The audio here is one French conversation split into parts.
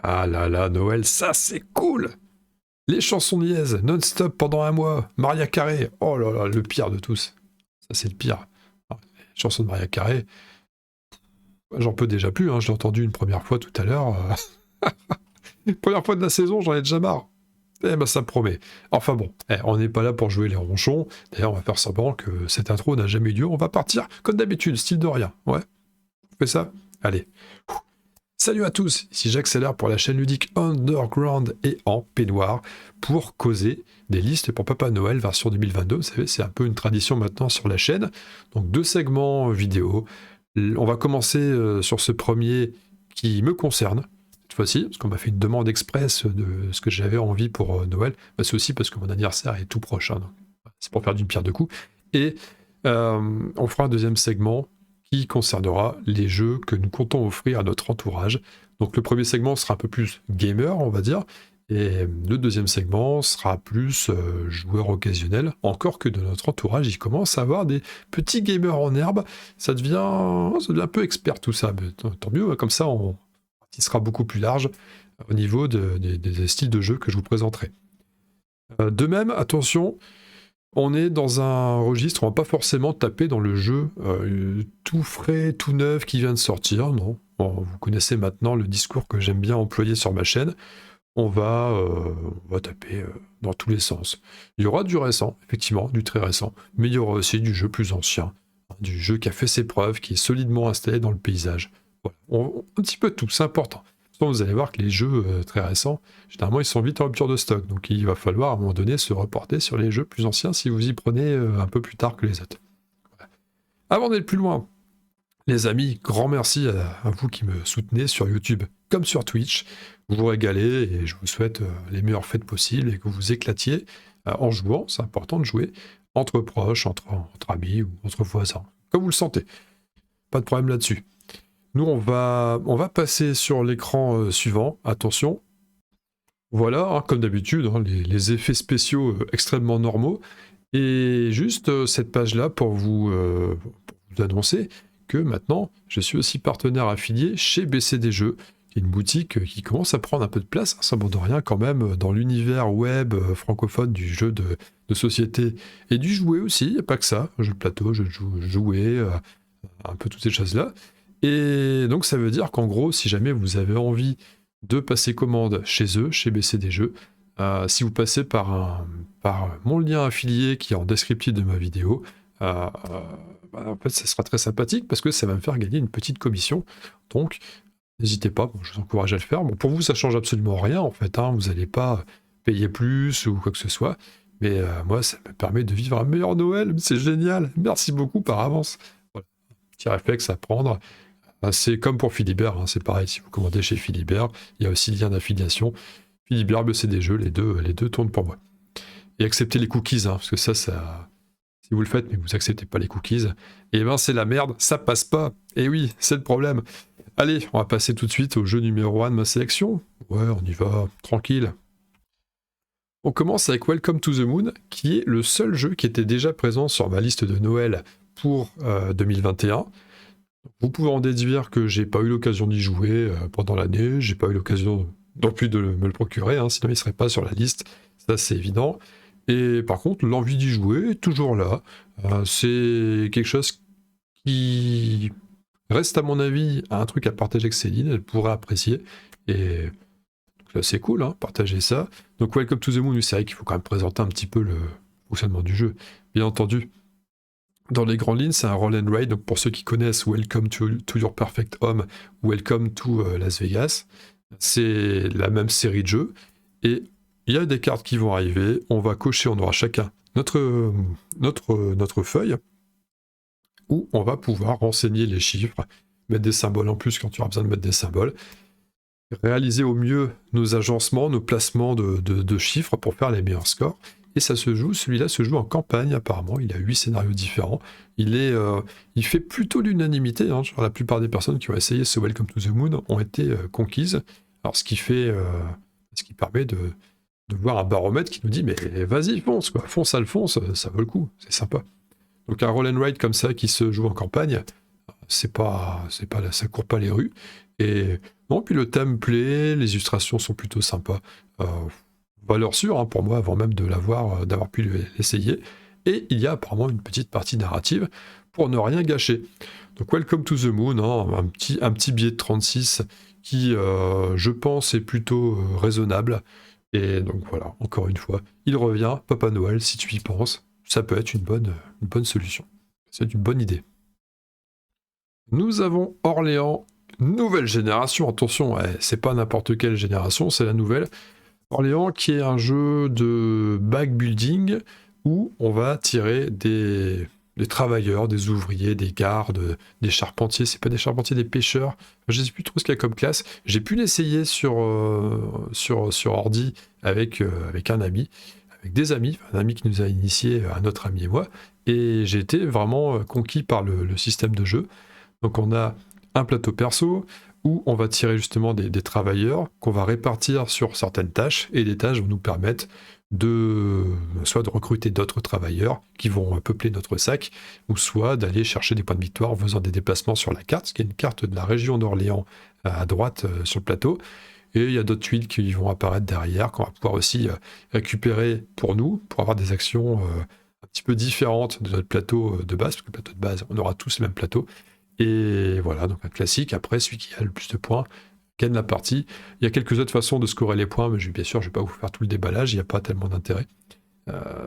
Ah là là, Noël, ça c'est cool. Les chansons niaises, non-stop pendant un mois. Maria Carey, oh là là, le pire de tous. Ça c'est le pire. Alors, les chansons de Maria Carey, j'en peux déjà plus, hein. Je l'ai entendu une première fois tout à l'heure. Première fois de la saison, j'en ai déjà marre. Eh ben ça me promet. Enfin bon, on n'est pas là pour jouer les ronchons. D'ailleurs, on va faire semblant que cette intro n'a jamais eu lieu. On va partir comme d'habitude, style de rien. Ouais, on fait ça. Allez. Salut à tous, ici j'accélère pour la chaîne ludique Underground et en peignoir pour causer des listes pour Papa Noël version 2022. Vous savez, c'est un peu une tradition maintenant sur la chaîne. Donc 2 segments vidéo. On va commencer sur ce premier qui me concerne cette fois-ci, parce qu'on m'a fait une demande express de ce que j'avais envie pour Noël. Bah, c'est aussi parce que mon anniversaire est tout proche, hein, donc c'est pour faire d'une pierre deux coups. Et on fera un deuxième segment qui concernera les jeux que nous comptons offrir à notre entourage. Donc le premier segment sera un peu plus gamer, on va dire, et le deuxième segment sera plus joueur occasionnel, encore que de notre entourage, il commence à avoir des petits gamers en herbe, ça devient un peu expert tout ça, mais tant mieux, comme ça il sera beaucoup plus large au niveau des styles de jeu que je vous présenterai. De même, attention, on est dans un registre, on va pas forcément taper dans le jeu tout frais, tout neuf qui vient de sortir, non. Bon, vous connaissez maintenant le discours que j'aime bien employer sur ma chaîne. On va taper dans tous les sens. Il y aura du récent, effectivement, du très récent, mais il y aura aussi du jeu plus ancien, hein, du jeu qui a fait ses preuves, qui est solidement installé dans le paysage. Voilà. Un petit peu de tout, c'est important. Vous allez voir que les jeux très récents, généralement, ils sont vite en rupture de stock. Donc, il va falloir, à un moment donné, se reporter sur les jeux plus anciens si vous y prenez un peu plus tard que les autres. Voilà. Avant d'aller plus loin, les amis, grand merci à vous qui me soutenez sur YouTube comme sur Twitch. Vous vous régalez et je vous souhaite les meilleures fêtes possibles et que vous éclatiez en jouant. C'est important de jouer entre proches, entre amis ou entre voisins. Comme vous le sentez. Pas de problème là-dessus. Nous, on va passer sur l'écran suivant. Attention. Voilà, hein, comme d'habitude, hein, les effets spéciaux extrêmement normaux. Et juste cette page-là pour vous annoncer que maintenant, je suis aussi partenaire affilié chez BCD Jeux, qui est une boutique qui commence à prendre un peu de place, hein, ça ne de rien quand même, dans l'univers web francophone du jeu de société et du jouet aussi, il n'y a pas que ça, jeu de plateau, jeu de jouet, un peu toutes ces choses-là. Et donc ça veut dire qu'en gros, si jamais vous avez envie de passer commande chez eux, chez BCD Jeux, si vous passez par mon lien affilié qui est en descriptif de ma vidéo, en fait ça sera très sympathique parce que ça va me faire gagner une petite commission. Donc n'hésitez pas, je vous encourage à le faire. Bon, pour vous ça change absolument rien en fait, hein, vous n'allez pas payer plus ou quoi que ce soit, mais moi ça me permet de vivre un meilleur Noël, c'est génial, merci beaucoup par avance. Voilà. Petit réflexe à prendre. C'est comme pour Philibert, hein, c'est pareil, si vous commandez chez Philibert, il y a aussi le lien d'affiliation. Philibert, BCD Jeux, les deux tournent pour moi. Et acceptez les cookies, hein, parce que ça, si vous le faites, mais vous acceptez pas les cookies, et ben c'est la merde, ça passe pas. Et oui, c'est le problème. Allez, on va passer tout de suite au jeu numéro 1 de ma sélection. Ouais, on y va, tranquille. On commence avec Welcome to the Moon, qui est le seul jeu qui était déjà présent sur ma liste de Noël pour 2021. Vous pouvez en déduire que j'ai pas eu l'occasion d'y jouer pendant l'année, j'ai pas eu l'occasion non plus de me le procurer, hein, sinon il serait pas sur la liste, ça c'est évident. Et par contre, l'envie d'y jouer est toujours là. C'est quelque chose qui reste à mon avis un truc à partager avec Céline, elle pourrait apprécier. Et donc là c'est cool, hein, partager ça. Donc Welcome to the Moon, c'est vrai qu'il faut quand même présenter un petit peu le fonctionnement du jeu, bien entendu. Dans les grandes lignes, c'est un roll and ride. Donc pour ceux qui connaissent Welcome to Your Perfect Home, Welcome to Las Vegas, c'est la même série de jeux. Et il y a des cartes qui vont arriver. On va cocher, on aura chacun notre feuille où on va pouvoir renseigner les chiffres, mettre des symboles en plus quand tu auras besoin de mettre des symboles, réaliser au mieux nos agencements, nos placements de chiffres pour faire les meilleurs scores. Et ça se joue, celui-là se joue en campagne apparemment, il a 8 scénarios différents. Il fait plutôt l'unanimité, hein, genre la plupart des personnes qui ont essayé ce Welcome to the Moon ont été conquises. Alors ce qui permet de voir un baromètre qui nous dit mais vas-y fonce quoi, fonce Alphonse, ça vaut le coup, c'est sympa. Donc un roll and ride comme ça qui se joue en campagne, ça court pas les rues. Et non, puis le thème plaît, les illustrations sont plutôt sympas. Valeur sûre pour moi, avant même de l'avoir, d'avoir pu l'essayer. Et il y a apparemment une petite partie narrative pour ne rien gâcher. Donc Welcome to the Moon, un petit billet de 36 qui, je pense, est plutôt raisonnable. Et donc voilà, encore une fois, il revient, Papa Noël, si tu y penses, ça peut être une bonne solution. C'est une bonne idée. Nous avons Orléans, nouvelle génération, attention, c'est pas n'importe quelle génération, c'est la nouvelle. Orléans qui est un jeu de backbuilding où on va tirer des travailleurs, des ouvriers, des gardes, des charpentiers, c'est pas des charpentiers, des pêcheurs, je sais plus trop ce qu'il y a comme classe. J'ai pu l'essayer sur ordi avec un ami, avec des amis, un ami qui nous a initié, un autre ami et moi, et j'ai été vraiment conquis par le système de jeu. Donc on a un plateau perso où on va tirer justement des travailleurs qu'on va répartir sur certaines tâches, et les tâches vont nous permettre soit de recruter d'autres travailleurs qui vont peupler notre sac, ou soit d'aller chercher des points de victoire en faisant des déplacements sur la carte, ce qui est une carte de la région d'Orléans à droite sur le plateau. Et il y a d'autres tuiles qui vont apparaître derrière, qu'on va pouvoir aussi récupérer pour nous, pour avoir des actions un petit peu différentes de notre plateau de base, parce que le plateau de base, on aura tous le même plateau. Et voilà, donc un classique. Après, celui qui a le plus de points gagne la partie. Il y a quelques autres façons de scorer les points, mais bien sûr, je ne vais pas vous faire tout le déballage, il n'y a pas tellement d'intérêt.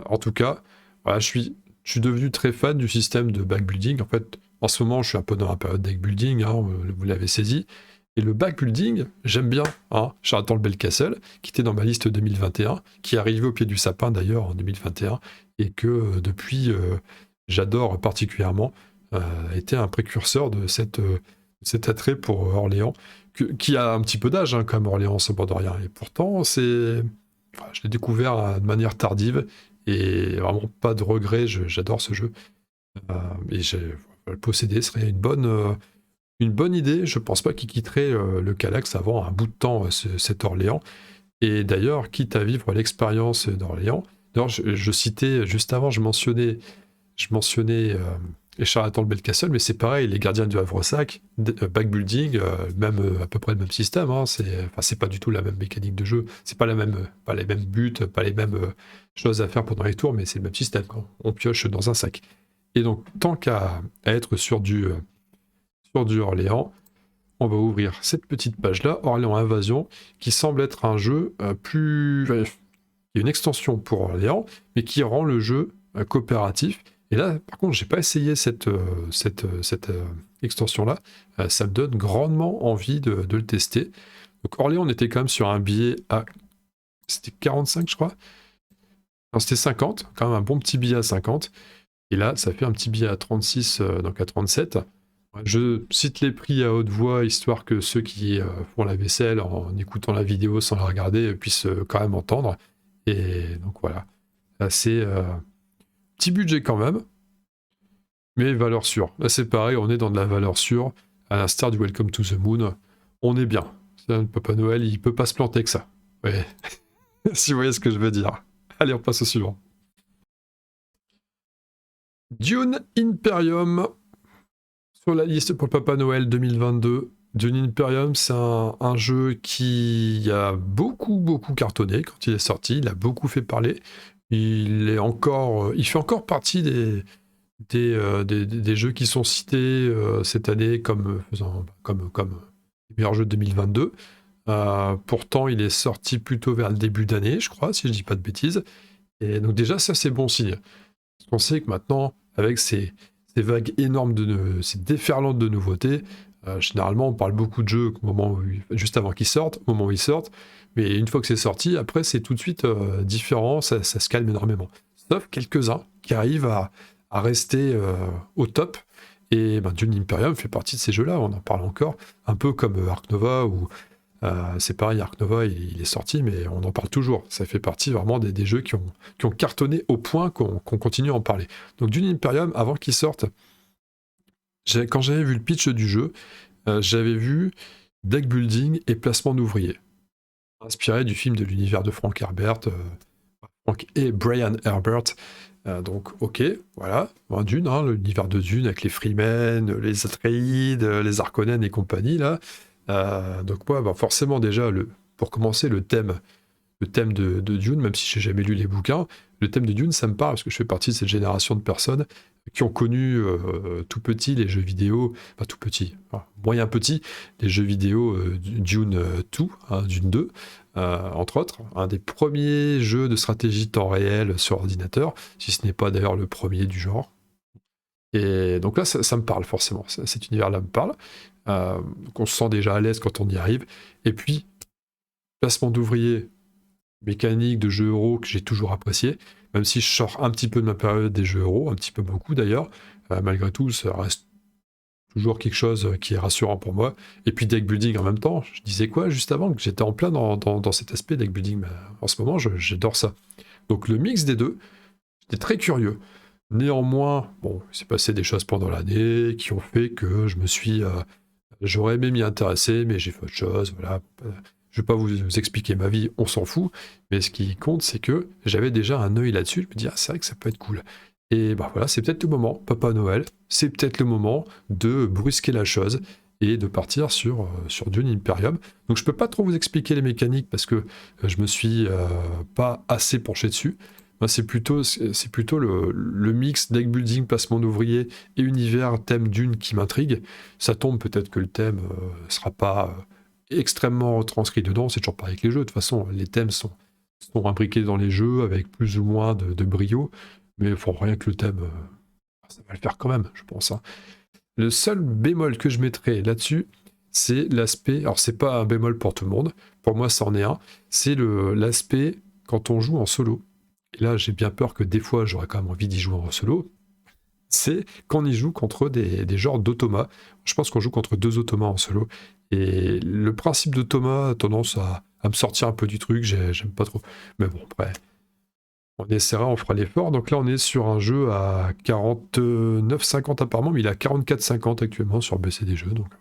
En tout cas, voilà, je suis devenu très fan du système de backbuilding. En fait, en ce moment, je suis un peu dans la période backbuilding, vous l'avez saisi. Et le backbuilding, j'aime bien. Charlatan le Belcastle, qui était dans ma liste 2021, qui est arrivé au pied du sapin d'ailleurs en 2021, et que depuis, j'adore particulièrement. Était un précurseur de cet attrait pour Orléans, qui a un petit peu d'âge comme Orléans, ce bord de rien. Et pourtant, je l'ai découvert de manière tardive, et vraiment pas de regret, j'adore ce jeu. Et le posséder serait une bonne idée. Je pense pas qu'il quitterait le Calax avant un bout de temps, cet Orléans. Et d'ailleurs, quitte à vivre l'expérience d'Orléans, d'ailleurs, je citais, juste avant, je mentionnais et Charlatan le Belcastle, mais c'est pareil, les gardiens du Havre-Sac, backbuilding, même à peu près le même système, c'est pas du tout la même mécanique de jeu, c'est pas les mêmes buts, pas les mêmes choses à faire pendant les tours, mais c'est le même système, quand on pioche dans un sac. Et donc, tant qu'à être sur du Orléans, on va ouvrir cette petite page-là, Orléans Invasion, qui semble être un jeu plus... Il y a une extension pour Orléans, mais qui rend le jeu coopératif. Et là, par contre, j'ai pas essayé cette extension-là. Ça me donne grandement envie de le tester. Donc Orléans, on était quand même sur un billet à... C'était 45, je crois. Non, c'était 50, quand même un bon petit billet à 50. Et là, ça fait un petit billet à 36, donc à 37. Je cite les prix à haute voix, histoire que ceux qui font la vaisselle en écoutant la vidéo sans la regarder puissent quand même entendre. Et donc voilà, assez... petit budget quand même, mais valeur sûre. Là, c'est pareil, on est dans de la valeur sûre, à l'instar du Welcome to the Moon. On est bien. Le Papa Noël, il peut pas se planter que ça. Ouais. Si vous voyez ce que je veux dire. Allez, on passe au suivant. Dune Imperium, sur la liste pour le Papa Noël 2022. Dune Imperium, c'est un jeu qui a beaucoup cartonné quand il est sorti. Il a beaucoup fait parler. Il fait encore partie des jeux qui sont cités cette année comme les meilleurs jeux de 2022. Pourtant, il est sorti plutôt vers le début d'année, je crois, si je dis pas de bêtises. Et donc déjà, ça, c'est bon signe. On sait que maintenant, avec ces vagues énormes, ces déferlantes de nouveautés, généralement, on parle beaucoup de jeux juste avant qu'ils sortent, au moment où ils sortent. Mais une fois que c'est sorti, après, c'est tout de suite différent, ça se calme énormément. Sauf quelques-uns qui arrivent à rester au top. Et Dune Imperium fait partie de ces jeux-là, on en parle encore. Un peu comme Ark Nova, où c'est pareil, Ark Nova, il est sorti, mais on en parle toujours. Ça fait partie vraiment des jeux qui ont cartonné au point qu'on continue à en parler. Donc Dune Imperium, avant qu'il sorte, quand j'avais vu le pitch du jeu, j'avais vu deck building et placement d'ouvriers, inspiré du film de l'univers de Frank Herbert, Frank et Brian Herbert. Donc, ok, voilà, Dune, l'univers de Dune avec les Freemen, les Atreides, les Harkonnen et compagnie, là. Donc moi, bah, forcément déjà, pour commencer, le thème de Dune, même si j'ai jamais lu les bouquins, le thème de Dune, ça me parle parce que je fais partie de cette génération de personnes qui ont connu tout petit les jeux vidéo, enfin tout petit, enfin, moyen petit, les jeux vidéo Dune 2, hein, Dune 2, entre autres, un des premiers jeux de stratégie temps réel sur ordinateur, si ce n'est pas d'ailleurs le premier du genre. Et donc là, ça me parle forcément, cet univers-là me parle. Donc on se sent déjà à l'aise quand on y arrive. Et puis, placement d'ouvriers, mécanique de jeux euro que j'ai toujours apprécié, même si je sors un petit peu de ma période des jeux euro, un petit peu beaucoup d'ailleurs, malgré tout, ça reste toujours quelque chose qui est rassurant pour moi. Et puis deck building en même temps, je disais quoi juste avant, que j'étais en plein dans cet aspect deck building, mais en ce moment, j'adore ça. Donc le mix des deux, j'étais très curieux. Néanmoins, bon, il s'est passé des choses pendant l'année qui ont fait que je me suis... j'aurais aimé m'y intéresser, mais j'ai fait autre chose, voilà. Je vais pas vous expliquer ma vie, on s'en fout, mais ce qui compte, c'est que j'avais déjà un œil là-dessus, je me dis, ah, c'est vrai que ça peut être cool. Et bah voilà, c'est peut-être le moment, Papa Noël, c'est peut-être le moment de brusquer la chose et de partir sur Dune Imperium. Donc je peux pas trop vous expliquer les mécaniques parce que je me suis pas assez penché dessus. Moi, c'est plutôt le mix deck building, placement d'ouvriers et univers thème Dune qui m'intrigue. Ça tombe peut-être que le thème sera pas extrêmement retranscrit dedans, c'est toujours pareil avec les jeux. De toute façon, les thèmes sont imbriqués dans les jeux avec plus ou moins de brio, mais il faut rien que le thème, ça va le faire quand même, je pense. Hein. Le seul bémol que je mettrais là-dessus, c'est l'aspect, alors c'est pas un bémol pour tout le monde, pour moi ça en est un, c'est l'aspect quand on joue en solo. Et là, j'ai bien peur que des fois, j'aurais quand même envie d'y jouer en solo. C'est qu'on y joue contre des genres d'automates. Je pense qu'on joue contre 2 automates en solo. Et le principe d'automat a tendance à me sortir un peu du truc. J'aime pas trop. Mais bon, après, on essaiera, on fera l'effort. Donc là, on est sur un jeu à 49,50 apparemment, mais il est à 44,50 actuellement sur BC des jeux. Donc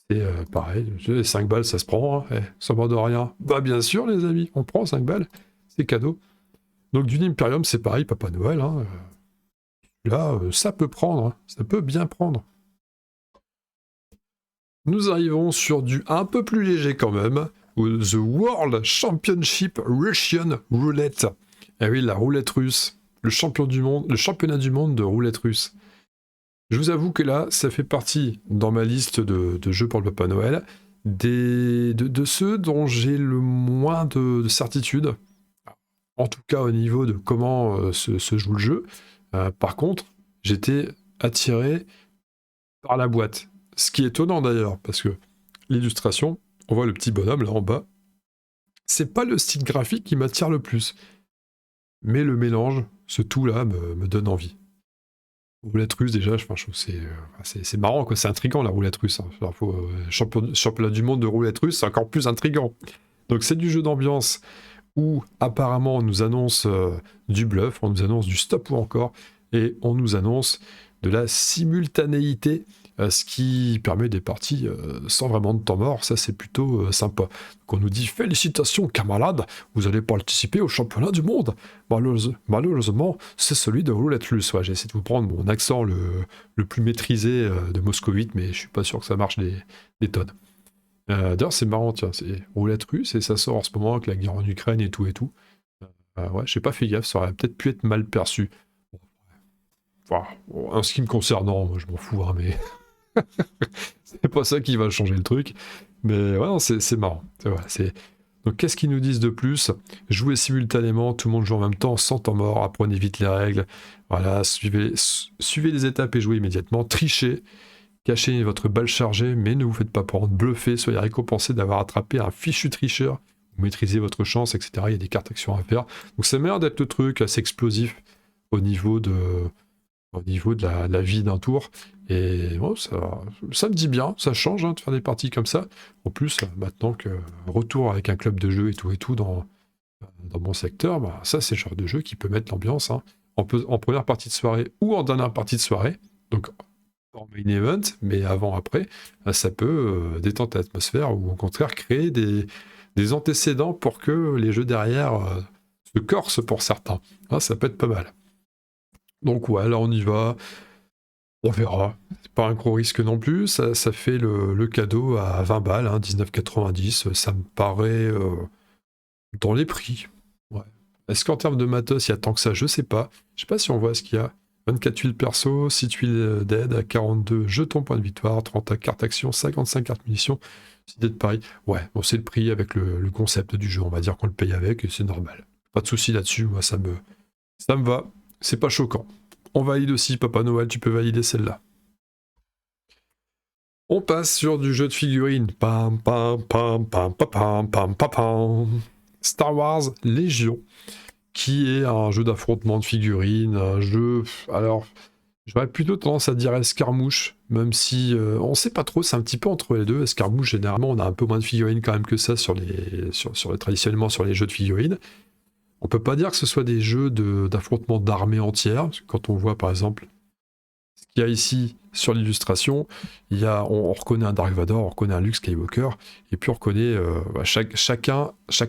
c'est pareil. 5 balles, ça se prend. Hein. Ça va de rien. Bah, bien sûr, les amis, on prend 5 balles. C'est cadeau. Donc Dune Imperium, c'est pareil, Papa Noël. Hein. Là, ça peut prendre, hein. Ça peut bien prendre. Nous arrivons sur du un peu plus léger quand même, The World Championship Russian Roulette. Eh oui, la roulette russe, le championnat du monde de roulette russe. Je vous avoue que là, ça fait partie dans ma liste de jeux pour le Papa Noël, de ceux dont j'ai le moins de certitude, en tout cas au niveau de comment se joue le jeu. Par contre, j'étais attiré par la boîte. Ce qui est étonnant d'ailleurs, parce que l'illustration, on voit le petit bonhomme là en bas, c'est pas le style graphique qui m'attire le plus. Mais le mélange, ce tout-là, me donne envie. Roulette russe, déjà, je trouve c'est marrant, quoi. C'est intriguant la roulette russe. Hein. Alors, championnat du monde de roulette russe, c'est encore plus intriguant. Donc c'est du jeu d'ambiance où apparemment on nous annonce du bluff, on nous annonce du stop ou encore, et on nous annonce de la simultanéité, ce qui permet des parties sans vraiment de temps mort. Ça, c'est plutôt sympa. Donc on nous dit félicitations camarades, vous allez participer au championnat du monde. Malheureusement, c'est celui de roulette russe. Ouais, j'ai essayé de vous prendre mon accent le plus maîtrisé de moscovite, mais je suis pas sûr que ça marche des tonnes. D'ailleurs, c'est marrant, tiens, c'est roulette russe et ça sort en ce moment avec la guerre en Ukraine et tout et tout. Ouais, j'ai pas fait gaffe, ça aurait peut-être pu être mal perçu. Enfin, en ce qui me concerne, non, moi je m'en fous, hein, mais c'est pas ça qui va changer le truc. Mais ouais, c'est marrant. Donc qu'est-ce qu'ils nous disent de plus? Jouer simultanément, tout le monde joue en même temps, sans temps mort, apprenez vite les règles. Voilà, suivez les étapes et jouez immédiatement. Trichez. Cachez votre balle chargée, mais ne vous faites pas prendre, bluffez, soyez récompensé d'avoir attrapé un fichu tricheur, vous maîtrisez votre chance, etc. Il y a des cartes actions à faire. Donc ça m'a l'air d'être le truc assez explosif au niveau de la vie d'un tour. Et bon, ça me dit bien, ça change de faire des parties comme ça. En plus, maintenant que retour avec un club de jeu et tout dans mon secteur, bah, ça c'est le genre de jeu qui peut mettre l'ambiance en première partie de soirée ou en dernière partie de soirée. Donc en main event, mais avant-après, ça peut détendre l'atmosphère ou au contraire créer des antécédents pour que les jeux derrière se corsent pour certains. Ça peut être pas mal. Donc ouais, là on y va. On verra. C'est pas un gros risque non plus. Ça fait le cadeau à 20 balles, hein, 19,90. Ça me paraît dans les prix. Ouais. Est-ce qu'en termes de matos, il y a tant que ça? Je sais pas. Je sais pas si on voit ce qu'il y a. 24 tuiles perso, 6 tuiles d'aide, à 42 jetons points de victoire, 30 cartes action, 55 cartes munitions, 6 dés de pari. Ouais, bon, c'est le prix avec le concept du jeu. On va dire qu'on le paye avec et c'est normal. Pas de souci là-dessus. Moi, ça me va. C'est pas choquant. On valide aussi, Papa Noël, tu peux valider celle-là. On passe sur du jeu de figurines. Pam, pam, pam, pam, pam, pam, pam, pam, pam. Star Wars Légion, qui est un jeu d'affrontement de figurines, un jeu... Alors, j'aurais plutôt tendance à dire escarmouche, même si on sait pas trop, c'est un petit peu entre les deux. Escarmouche, généralement, on a un peu moins de figurines quand même que ça traditionnellement sur les jeux de figurines. On peut pas dire que ce soit des jeux d'affrontement d'armées entières, parce que quand on voit par exemple ce qu'il y a ici sur l'illustration, on reconnaît un Dark Vador, on reconnaît un Luke Skywalker, et puis on reconnaît chaque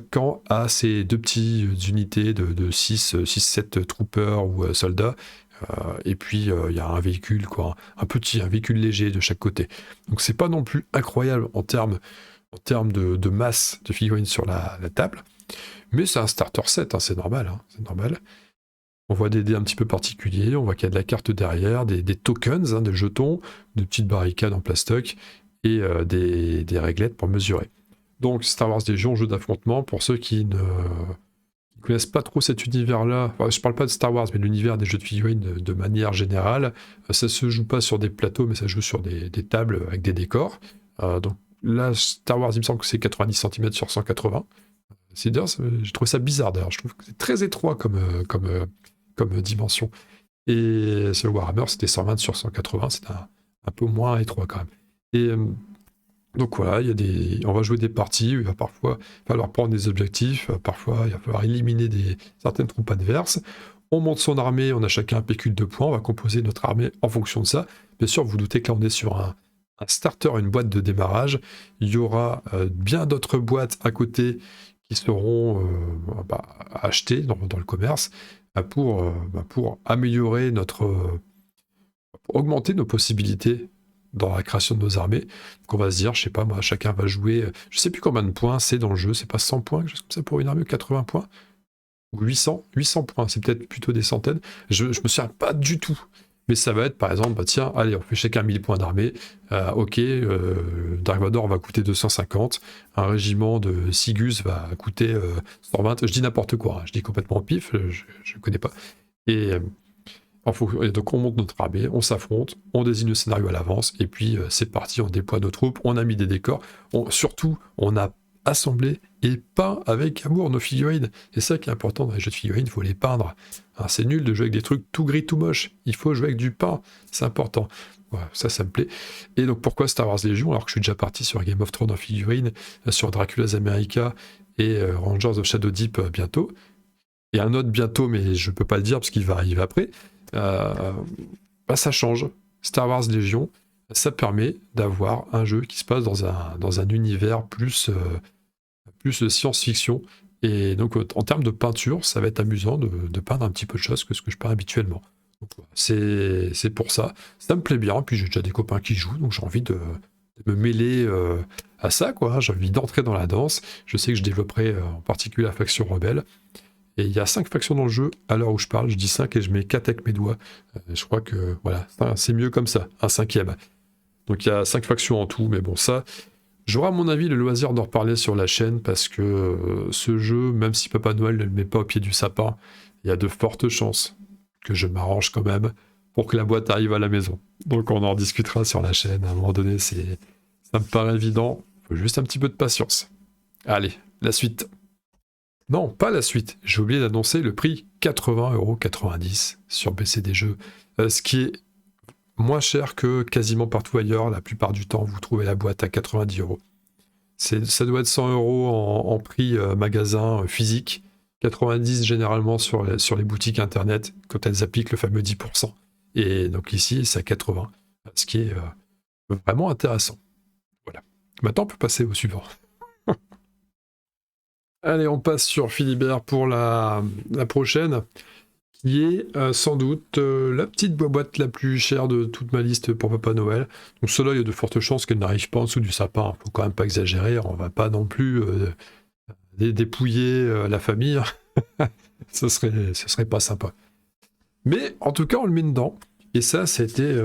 camp a ses deux petites unités de 6-7 troopers ou soldats, et puis il y a un véhicule, quoi, un véhicule léger de chaque côté. Donc c'est pas non plus incroyable en termes de masse de figurines sur la table, mais c'est un starter set, hein, c'est normal, hein, c'est normal. On voit des dés un petit peu particuliers, on voit qu'il y a de la carte derrière, des tokens, hein, des jetons, de petites barricades en plastoc et des réglettes pour mesurer. Donc Star Wars Légion, jeu d'affrontement, pour ceux qui ne connaissent pas trop cet univers-là, enfin, je parle pas de Star Wars, mais de l'univers des jeux de figurines de manière générale, ça se joue pas sur des plateaux, mais ça se joue sur des tables avec des décors. Donc là, Star Wars, il me semble que c'est 90 cm sur 180. J'ai trouvé ça bizarre d'ailleurs, je trouve que c'est très étroit comme dimension. Et sur le Warhammer, c'était 120 sur 180, c'était un peu moins étroit quand même. Et donc voilà, on va jouer des parties, il va parfois falloir prendre des objectifs, parfois il va falloir éliminer certaines troupes adverses. On monte son armée, on a chacun un pécule de points, on va composer notre armée en fonction de ça. Bien sûr, vous vous doutez que là on est sur un starter, une boîte de démarrage. Il y aura bien d'autres boîtes à côté qui seront achetées dans le commerce pour améliorer pour augmenter nos possibilités dans la création de nos armées. Donc on va se dire, je sais pas moi, chacun va jouer, je sais plus combien de points c'est dans le jeu, c'est pas 100 points, quelque chose comme ça pour une armée, 80 points, ou 800 points, c'est peut-être plutôt des centaines, je me souviens pas du tout. Mais ça va être par exemple, tiens, allez, on fait chacun 1000 points d'armée, ok, Dark Vador va coûter 250, un régiment de Sigus va coûter 120, je dis n'importe quoi, hein, je dis complètement au pif, je connais pas. Et donc on monte notre armée, on s'affronte, on désigne le scénario à l'avance, et puis c'est parti, on déploie nos troupes, on a mis des décors, surtout on a assemblé et peint avec amour nos figurines. C'est ça qui est important dans les jeux de figurines, il faut les peindre. Alors, c'est nul de jouer avec des trucs tout gris, tout moche, il faut jouer avec du pain, c'est important. Voilà, ça me plaît. Et donc pourquoi Star Wars Légion, alors que je suis déjà parti sur Game of Thrones en figurines, sur Dracula's America et Rangers of Shadow Deep bientôt, et un autre bientôt, mais je peux pas le dire parce qu'il va arriver après. Ça change. Star Wars Légion, ça permet d'avoir un jeu qui se passe dans un univers plus science-fiction. Et donc, en termes de peinture, ça va être amusant de peindre un petit peu de choses que ce que je peins habituellement. Donc, c'est pour ça. Ça me plaît bien. Puis j'ai déjà des copains qui jouent, donc j'ai envie de me mêler à ça, quoi. J'ai envie d'entrer dans la danse. Je sais que je développerai en particulier la faction rebelle. Et il y a 5 factions dans le jeu, à l'heure où je parle, je dis 5 et je mets 4 avec mes doigts. Je crois que voilà, c'est mieux comme ça, un 5e. Donc il y a 5 factions en tout, mais bon, ça, j'aurai à mon avis le loisir d'en reparler sur la chaîne, parce que ce jeu, même si Papa Noël ne le met pas au pied du sapin, il y a de fortes chances que je m'arrange quand même pour que la boîte arrive à la maison. Donc on en discutera sur la chaîne, à un moment donné, ça me paraît évident, il faut juste un petit peu de patience. Allez, la suite. Non, pas la suite. J'ai oublié d'annoncer le prix 80,90€ sur BCD Jeux, ce qui est moins cher que quasiment partout ailleurs. La plupart du temps, vous trouvez la boîte à 90€. Ça doit être 100€ en prix magasin physique, 90 généralement sur les boutiques internet quand elles appliquent le fameux 10%. Et donc ici, c'est à 80, ce qui est vraiment intéressant. Voilà. Maintenant, on peut passer au suivant. Allez, on passe sur Philibert pour la prochaine, qui est sans doute la petite boîte la plus chère de toute ma liste pour Papa Noël. Donc cela, il y a de fortes chances qu'elle n'arrive pas en dessous du sapin. Faut quand même pas exagérer, on va pas non plus dépouiller la famille. Ce serait pas sympa. Mais en tout cas, on le met dedans. Et ça a été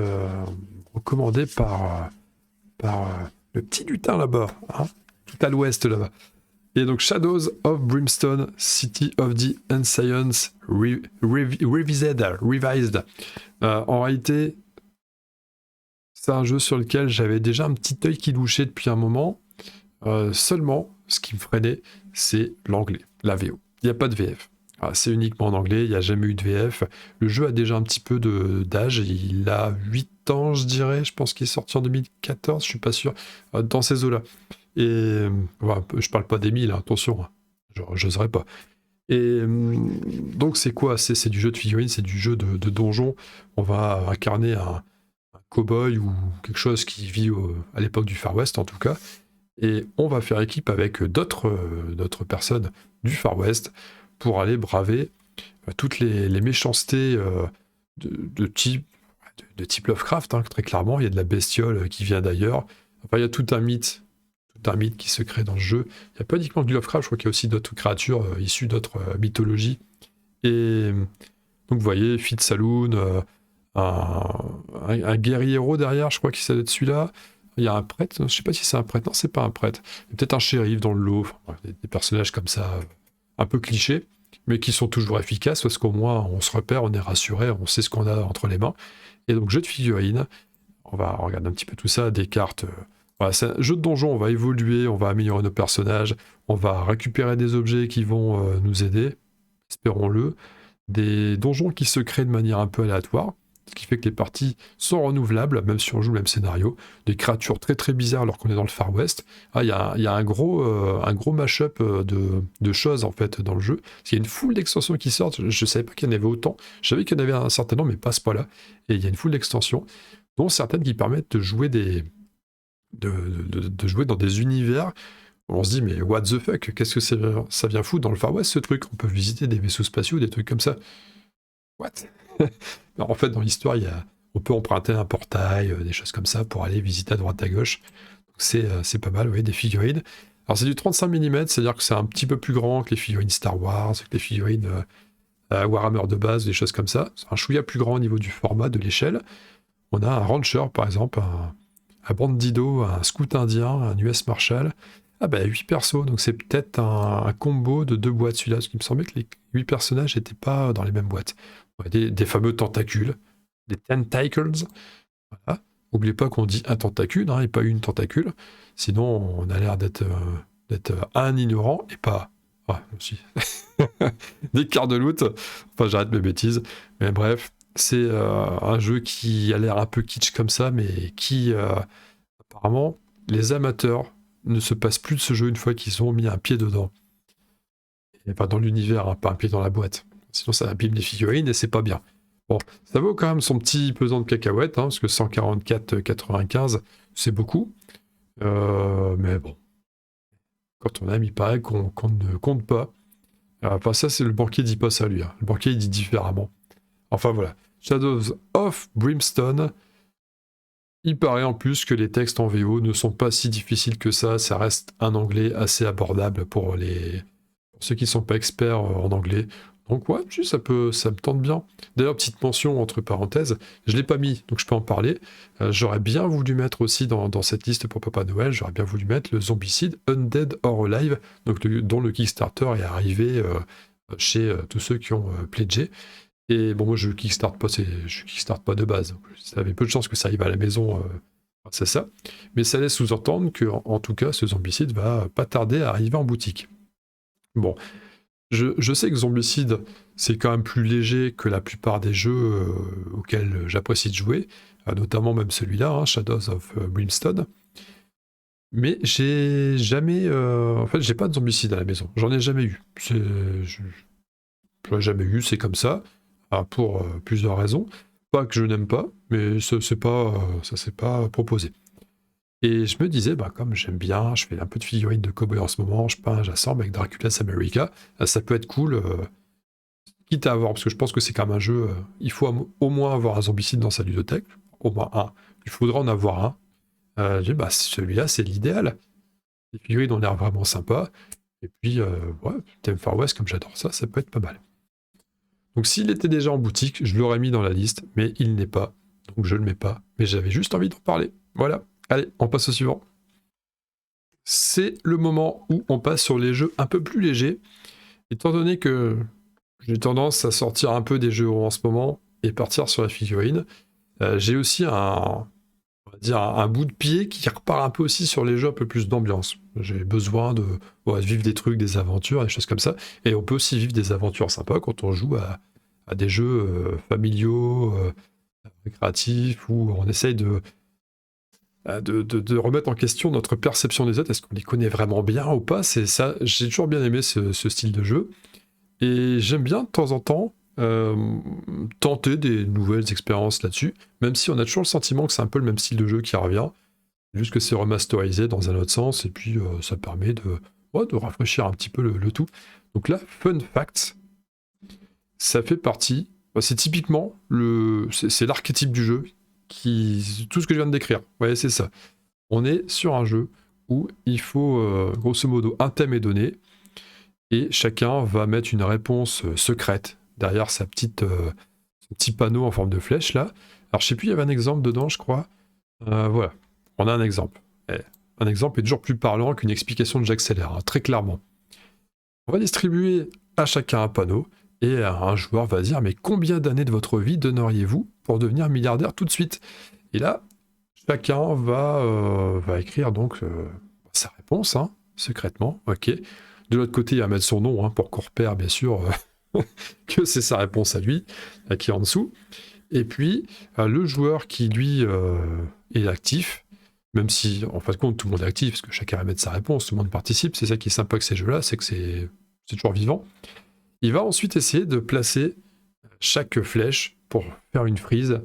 recommandé par le petit lutin là-bas, hein, tout à l'ouest là-bas. Et donc Shadows of Brimstone, City of the Ancients Revised. En réalité, c'est un jeu sur lequel j'avais déjà un petit œil qui louchait depuis un moment. Seulement, ce qui me freinait, c'est l'anglais, la VO. Il n'y a pas de VF. C'est uniquement en anglais, il n'y a jamais eu de VF. Le jeu a déjà un petit peu d'âge, il a 8 ans, je dirais. Je pense qu'il est sorti en 2014, je suis pas sûr, dans ces eaux-là. Et voilà, je parle pas des 1000, attention, j'oserais pas. Et donc c'est quoi? C'est du jeu de figurines, c'est du jeu de donjon. On va incarner un cow-boy ou quelque chose qui vit à l'époque du Far West en tout cas. Et on va faire équipe avec d'autres personnes du Far West pour aller braver toutes les méchancetés de type Lovecraft, hein, très clairement. Il y a de la bestiole qui vient d'ailleurs. Enfin, il y a tout un mythe qui se crée dans le jeu. Il n'y a pas uniquement du Lovecraft, je crois qu'il y a aussi d'autres créatures issues d'autres mythologies. Et donc vous voyez, Fit Saloon, un guerriero derrière, je crois qu'il s'appelle celui-là. Il y a un prêtre, je ne sais pas si c'est un prêtre, non c'est pas un prêtre. Il y a peut-être un shérif dans le lot, enfin, des personnages comme ça, un peu clichés, mais qui sont toujours efficaces parce qu'au moins on se repère, on est rassuré, on sait ce qu'on a entre les mains. Et donc jeu de figurines, on va regarder un petit peu tout ça, des cartes. Voilà, c'est un jeu de donjon, on va évoluer, on va améliorer nos personnages, on va récupérer des objets qui vont nous aider, espérons-le, des donjons qui se créent de manière un peu aléatoire, ce qui fait que les parties sont renouvelables, même si on joue le même scénario, des créatures très très bizarres alors qu'on est dans le Far West. Il y a un gros mash-up de choses en fait dans le jeu, parce qu'il y a une foule d'extensions qui sortent, je ne savais pas qu'il y en avait autant, je savais qu'il y en avait un certain nombre, mais pas à ce point-là, et il y a une foule d'extensions, dont certaines qui permettent de jouer de jouer dans des univers où on se dit mais what the fuck, qu'est-ce que ça vient foutre dans le Far West ce truc? On peut visiter des vaisseaux spatiaux, des trucs comme ça. What? En fait, dans l'histoire, on peut emprunter un portail, des choses comme ça pour aller visiter à droite à gauche. C'est pas mal, vous voyez, des figurines. Alors c'est du 35 mm, c'est-à-dire que c'est un petit peu plus grand que les figurines Star Wars, que les figurines Warhammer de base, des choses comme ça. C'est un chouïa plus grand au niveau du format, de l'échelle. On a un Rancher, par exemple, un Bandido, un Scout indien, un US Marshal. Ah bah 8 persos, donc c'est peut-être un combo de 2 boîtes celui-là, parce qu'il me semblait que les 8 personnages n'étaient pas dans les mêmes boîtes. Ouais, des fameux tentacules, des tentacles. Voilà. N'oubliez pas qu'on dit un tentacule, hein, et pas une tentacule, sinon on a l'air d'être un ignorant et pas... Ah, aussi. Des quarts de loot, enfin j'arrête mes bêtises, mais bref, c'est un jeu qui a l'air un peu kitsch comme ça, mais qui, apparemment, les amateurs ne se passent plus de ce jeu une fois qu'ils ont mis un pied dedans. Et pas dans l'univers, hein, pas un pied dans la boîte. Sinon ça abîme les figurines et c'est pas bien. Bon, ça vaut quand même son petit pesant de cacahuètes, hein, parce que 144,95, c'est beaucoup. Mais bon, quand on aime, il paraît qu'on ne compte pas. Enfin, ça, c'est le banquier dit pas ça, lui. Hein. Le banquier, il dit différemment. Enfin, voilà. Shadows of Brimstone. Il paraît en plus que les textes en VO ne sont pas si difficiles que ça. Ça reste un anglais assez abordable pour ceux qui ne sont pas experts en anglais. Donc ouais, si, ça me tente bien. D'ailleurs, petite mention entre parenthèses, je ne l'ai pas mis, donc je peux en parler. J'aurais bien voulu mettre aussi dans cette liste pour Papa Noël, j'aurais bien voulu mettre le Zombicide Undead or Alive, donc dont le Kickstarter est arrivé chez tous ceux qui ont pledgé. Et bon, moi je kickstarte pas de base. Ça avait peu de chances que ça arrive à la maison, c'est ça. Mais ça laisse sous-entendre que, en tout cas, ce Zombicide va pas tarder à arriver en boutique. Bon. Je sais que Zombicide, c'est quand même plus léger que la plupart des jeux auxquels j'apprécie de jouer, notamment même celui-là, hein, Shadows of Brimstone. Mais j'ai jamais... en fait, j'ai pas de Zombicide à la maison. J'en ai jamais eu. Je l'ai jamais eu, c'est comme ça, pour plusieurs raisons. Pas que je n'aime pas, mais ça s'est pas proposé. Et je me disais, comme j'aime bien, je fais un peu de figurines de cowboy en ce moment, je peins, j'assemble avec Dracula's America, ça peut être cool, quitte à avoir, parce que je pense que c'est quand même un jeu, il faut au moins avoir un zombicide dans sa ludothèque, au moins un, il faudra en avoir un. Je dis, bah, celui-là, c'est l'idéal. Les figurines ont l'air vraiment sympas, et puis, ouais, thème Far West, comme j'adore ça, ça peut être pas mal. Donc s'il était déjà en boutique, je l'aurais mis dans la liste, mais il n'est pas, donc je le mets pas, mais j'avais juste envie d'en parler. Voilà, allez, on passe au suivant. C'est le moment où on passe sur les jeux un peu plus légers, étant donné que j'ai tendance à sortir un peu des jeux en ce moment et partir sur la figurine. J'ai aussi on va dire un bout de pied qui repart un peu aussi sur les jeux un peu plus d'ambiance. J'ai besoin de vivre des trucs, des aventures, des choses comme ça. Et on peut aussi vivre des aventures sympas quand on joue à des jeux familiaux, récréatifs, où on essaye de remettre en question notre perception des autres. Est-ce qu'on les connaît vraiment bien ou pas? C'est ça, j'ai toujours bien aimé ce style de jeu. Et j'aime bien de temps en temps tenter des nouvelles expériences là-dessus, même si on a toujours le sentiment que c'est un peu le même style de jeu qui revient, juste que c'est remasterisé dans un autre sens, et puis ça permet de rafraîchir un petit peu le tout. Donc là, fun fact, ça fait partie, c'est typiquement c'est l'archétype du jeu, tout ce que je viens de décrire. Ouais, c'est ça. On est sur un jeu où il faut, grosso modo, un thème est donné, et chacun va mettre une réponse secrète derrière son petit panneau en forme de flèche là. Alors je sais plus, il y avait un exemple dedans, je crois. Voilà, on a un exemple. Un exemple est toujours plus parlant qu'une explication de j'accélère, hein, très clairement. On va distribuer à chacun un panneau, et un joueur va dire, mais combien d'années de votre vie donneriez-vous pour devenir milliardaire tout de suite? Et là, chacun va écrire donc sa réponse, hein, secrètement, ok. De l'autre côté, il va mettre son nom, hein, pour qu'on repère, bien sûr, que c'est sa réponse à lui, qui est en dessous. Et puis, le joueur qui, lui, est actif, même si, en fin de compte, tout le monde est actif, parce que chacun va mettre sa réponse, tout le monde participe, c'est ça qui est sympa avec ces jeux-là, c'est que c'est toujours vivant. Il va ensuite essayer de placer chaque flèche pour faire une frise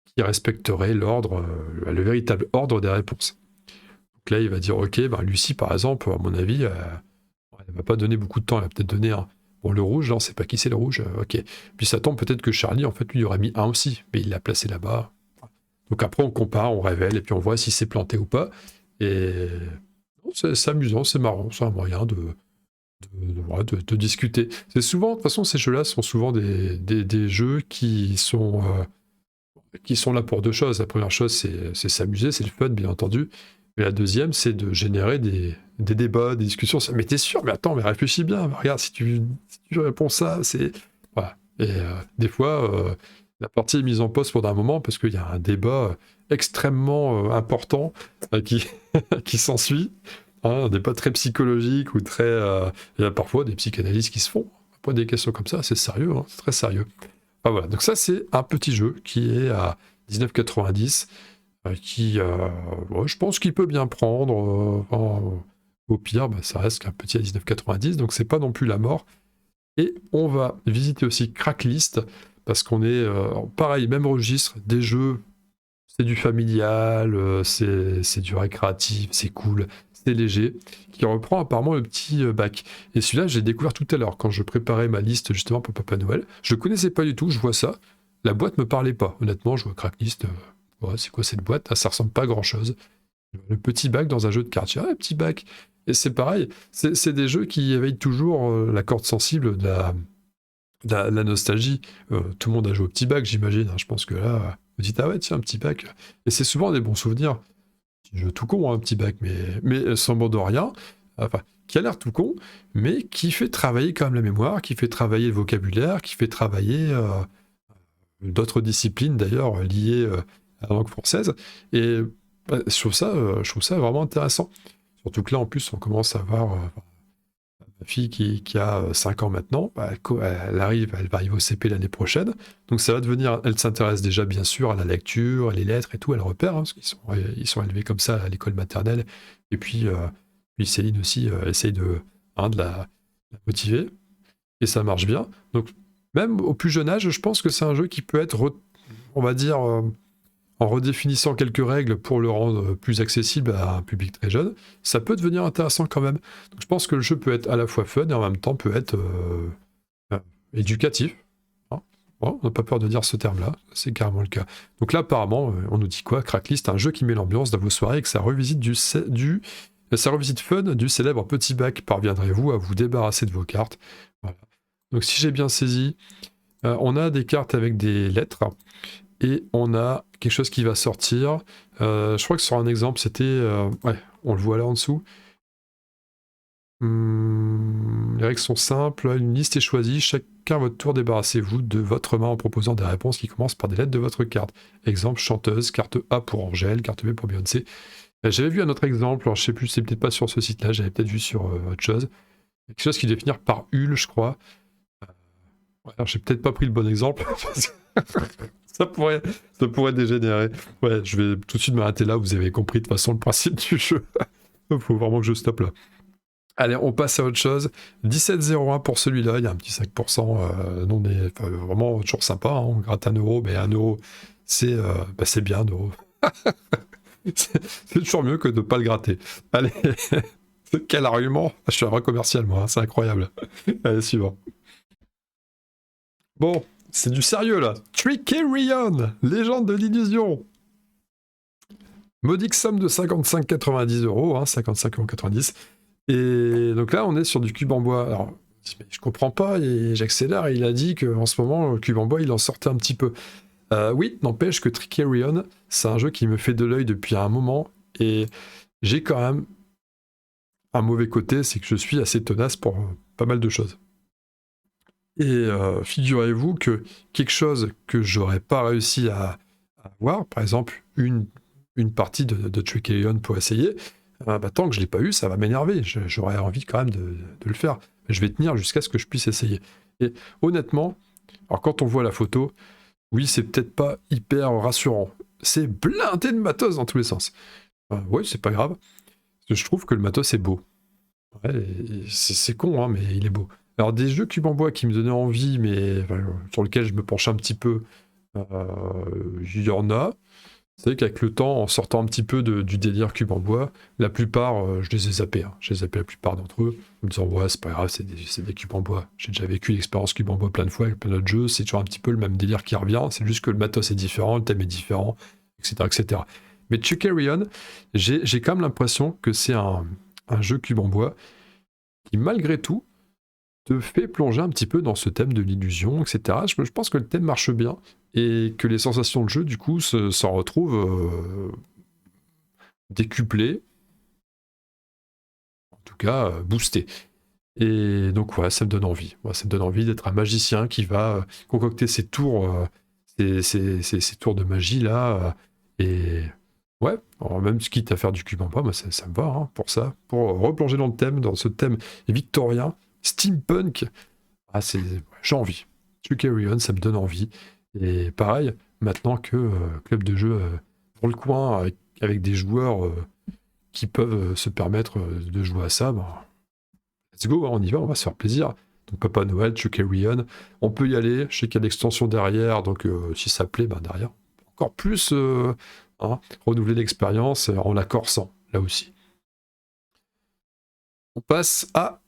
qui respecterait l'ordre, le véritable ordre des réponses. Donc là, il va dire, ok, ben Lucie, par exemple, à mon avis, elle va pas donner beaucoup de temps, elle va peut-être donner un. Bon, le rouge, là, on sait pas qui c'est le rouge, ok. Puis ça tombe peut-être que Charlie, en fait, lui, aurait mis un aussi, mais il l'a placé là-bas. Donc après, on compare, on révèle, et puis on voit si c'est planté ou pas. Et c'est amusant, c'est marrant, c'est un moyen de discuter. C'est souvent, de toute façon, ces jeux-là sont souvent des jeux qui sont là pour deux choses. La première chose, c'est s'amuser, c'est le fun, bien entendu. Et la deuxième, c'est de générer des débats, des discussions. Mais t'es sûr? Mais attends, mais réfléchis bien. Regarde, si tu réponds ça, c'est... Voilà. Et des fois, la partie est mise en pause pendant un moment parce qu'il y a un débat extrêmement important qui, qui s'ensuit. Hein, un débat très psychologique ou très... il y a parfois des psychanalyses qui se font. Après des questions comme ça, c'est sérieux, hein, c'est très sérieux. Enfin, voilà. Donc ça, c'est un petit jeu qui est à 19,90 qui, ouais, je pense qu'il peut bien prendre. Au pire, bah, ça reste qu'un petit à 19,90, donc c'est pas non plus la mort. Et on va visiter aussi Cracklist, parce qu'on est, pareil, même registre, des jeux, c'est du familial, c'est du récréatif, c'est cool, c'est léger, qui reprend apparemment le petit bac. Et celui-là, j'ai découvert tout à l'heure, quand je préparais ma liste justement pour Papa Noël. Je connaissais pas du tout, je vois ça. La boîte me parlait pas, honnêtement, je vois Cracklist. Ouais, c'est quoi cette boîte? Ah, ça ressemble pas à grand chose. Le petit bac dans un jeu de cartes. Ah, petit bac. Et c'est pareil, c'est des jeux qui éveillent toujours la corde sensible de la nostalgie. Tout le monde a joué au petit bac, j'imagine. Hein. Je pense que là, vous dites, ah ouais, tiens, un petit bac. Et c'est souvent des bons souvenirs. Petit jeu tout con, hein, un petit bac, mais sans bon de rien. Enfin, qui a l'air tout con, mais qui fait travailler quand même la mémoire, qui fait travailler le vocabulaire, qui fait travailler d'autres disciplines d'ailleurs liées à la langue française. Et je trouve ça vraiment intéressant. Surtout que là, en plus, on commence à voir ma fille qui a 5 ans maintenant. Bah, elle va arriver au CP l'année prochaine. Donc ça va devenir... Elle s'intéresse déjà, bien sûr, à la lecture, les lettres et tout. Elle repère, hein, parce qu'ils sont élevés comme ça à l'école maternelle. Et puis Céline aussi essaye de la motiver. Et ça marche bien. Donc, même au plus jeune âge, je pense que c'est un jeu qui peut être, on va dire... en redéfinissant quelques règles pour le rendre plus accessible à un public très jeune, ça peut devenir intéressant quand même. Donc je pense que le jeu peut être à la fois fun et en même temps peut être éducatif. Hein. Bon, on n'a pas peur de dire ce terme-là, c'est carrément le cas. Donc là, apparemment, on nous dit quoi? Cracklist, un jeu qui met l'ambiance dans vos soirées avec sa revisite sa revisite fun du célèbre petit bac. Parviendrez-vous à vous débarrasser de vos cartes? Voilà. Donc si j'ai bien saisi, on a des cartes avec des lettres et on a quelque chose qui va sortir. Je crois que sur un exemple, c'était... ouais, on le voit là en dessous. Les règles sont simples, une liste est choisie, chacun à votre tour débarrassez-vous de votre main en proposant des réponses qui commencent par des lettres de votre carte. Exemple, chanteuse, carte A pour Angèle, carte B pour Beyoncé. J'avais vu un autre exemple, alors je sais plus, c'est peut-être pas sur ce site-là, j'avais peut-être vu sur autre chose. Quelque chose qui devait finir par Ul, je crois. Ouais, alors j'ai peut-être pas pris le bon exemple, parce que ça pourrait dégénérer. Ouais, je vais tout de suite m'arrêter là, vous avez compris de toute façon le principe du jeu. Il faut vraiment que je stoppe là. Allez, on passe à autre chose. 17,01 pour celui-là, il y a un petit 5%, vraiment toujours sympa, hein. On gratte 1 euro, mais 1 euro, c'est bien 1 euro. C'est toujours mieux que de ne pas le gratter. Allez, quel argument? Je suis un vrai commercial, moi, hein, c'est incroyable. Allez, suivant. Bon, c'est du sérieux, là. Trickerion, légende de l'illusion. Modique somme de 55,90 euros, hein, 55,90 €. Et donc là, on est sur du cube en bois. Alors, je comprends pas, et j'accélère, et il a dit qu'en ce moment, le cube en bois, il en sortait un petit peu. Oui, n'empêche que Trickerion, c'est un jeu qui me fait de l'œil depuis un moment, et j'ai quand même un mauvais côté, c'est que je suis assez tenace pour pas mal de choses. Et figurez-vous que quelque chose que j'aurais pas réussi à avoir, par exemple une partie de Trickerion pour essayer, tant que je l'ai pas eu, ça va m'énerver. J'aurais envie quand même de le faire. Je vais tenir jusqu'à ce que je puisse essayer. Et honnêtement, alors quand on voit la photo, oui, c'est peut-être pas hyper rassurant. C'est blindé de matos dans tous les sens. Ouais, c'est pas grave. Parce que je trouve que le matos est beau. Ouais, c'est con, hein, mais il est beau. Alors des jeux cube en bois qui me donnaient envie, mais sur lesquels je me penche un petit peu, il y en a. C'est vrai qu'avec le temps, en sortant un petit peu du délire cube en bois, la plupart, je les ai zappés. Hein. Je les ai zappés la plupart d'entre eux, en me disant ouais, c'est pas grave, c'est des cubes en bois. J'ai déjà vécu l'expérience cube en bois plein de fois avec plein d'autres jeux, c'est toujours un petit peu le même délire qui revient, c'est juste que le matos est différent, le thème est différent, etc. etc. Mais Trickerion, j'ai quand même l'impression que c'est un jeu cube en bois qui, malgré tout, te fait plonger un petit peu dans ce thème de l'illusion, etc. Je pense que le thème marche bien et que les sensations de jeu, du coup, s'en retrouvent décuplées, en tout cas boostées. Et donc, ouais, ça me donne envie. Ouais, ça me donne envie d'être un magicien qui va concocter ses tours, ces tours de magie là. Et ouais, alors même quitte à faire du cube en bois, moi, ça me va hein, pour ça. Pour replonger dans le thème, dans ce thème victorien, steampunk. Ah, j'ai envie. Trickerion, ça me donne envie. Et pareil, maintenant que club de jeu pour le coin, avec des joueurs qui peuvent se permettre de jouer à ça, let's go, hein, on y va, on va se faire plaisir. Donc Papa Noël, Trickerion, on peut y aller. Je sais qu'il y a l'extension derrière, donc si ça plaît, derrière, encore plus renouveler l'expérience en la corsant, là aussi. On passe à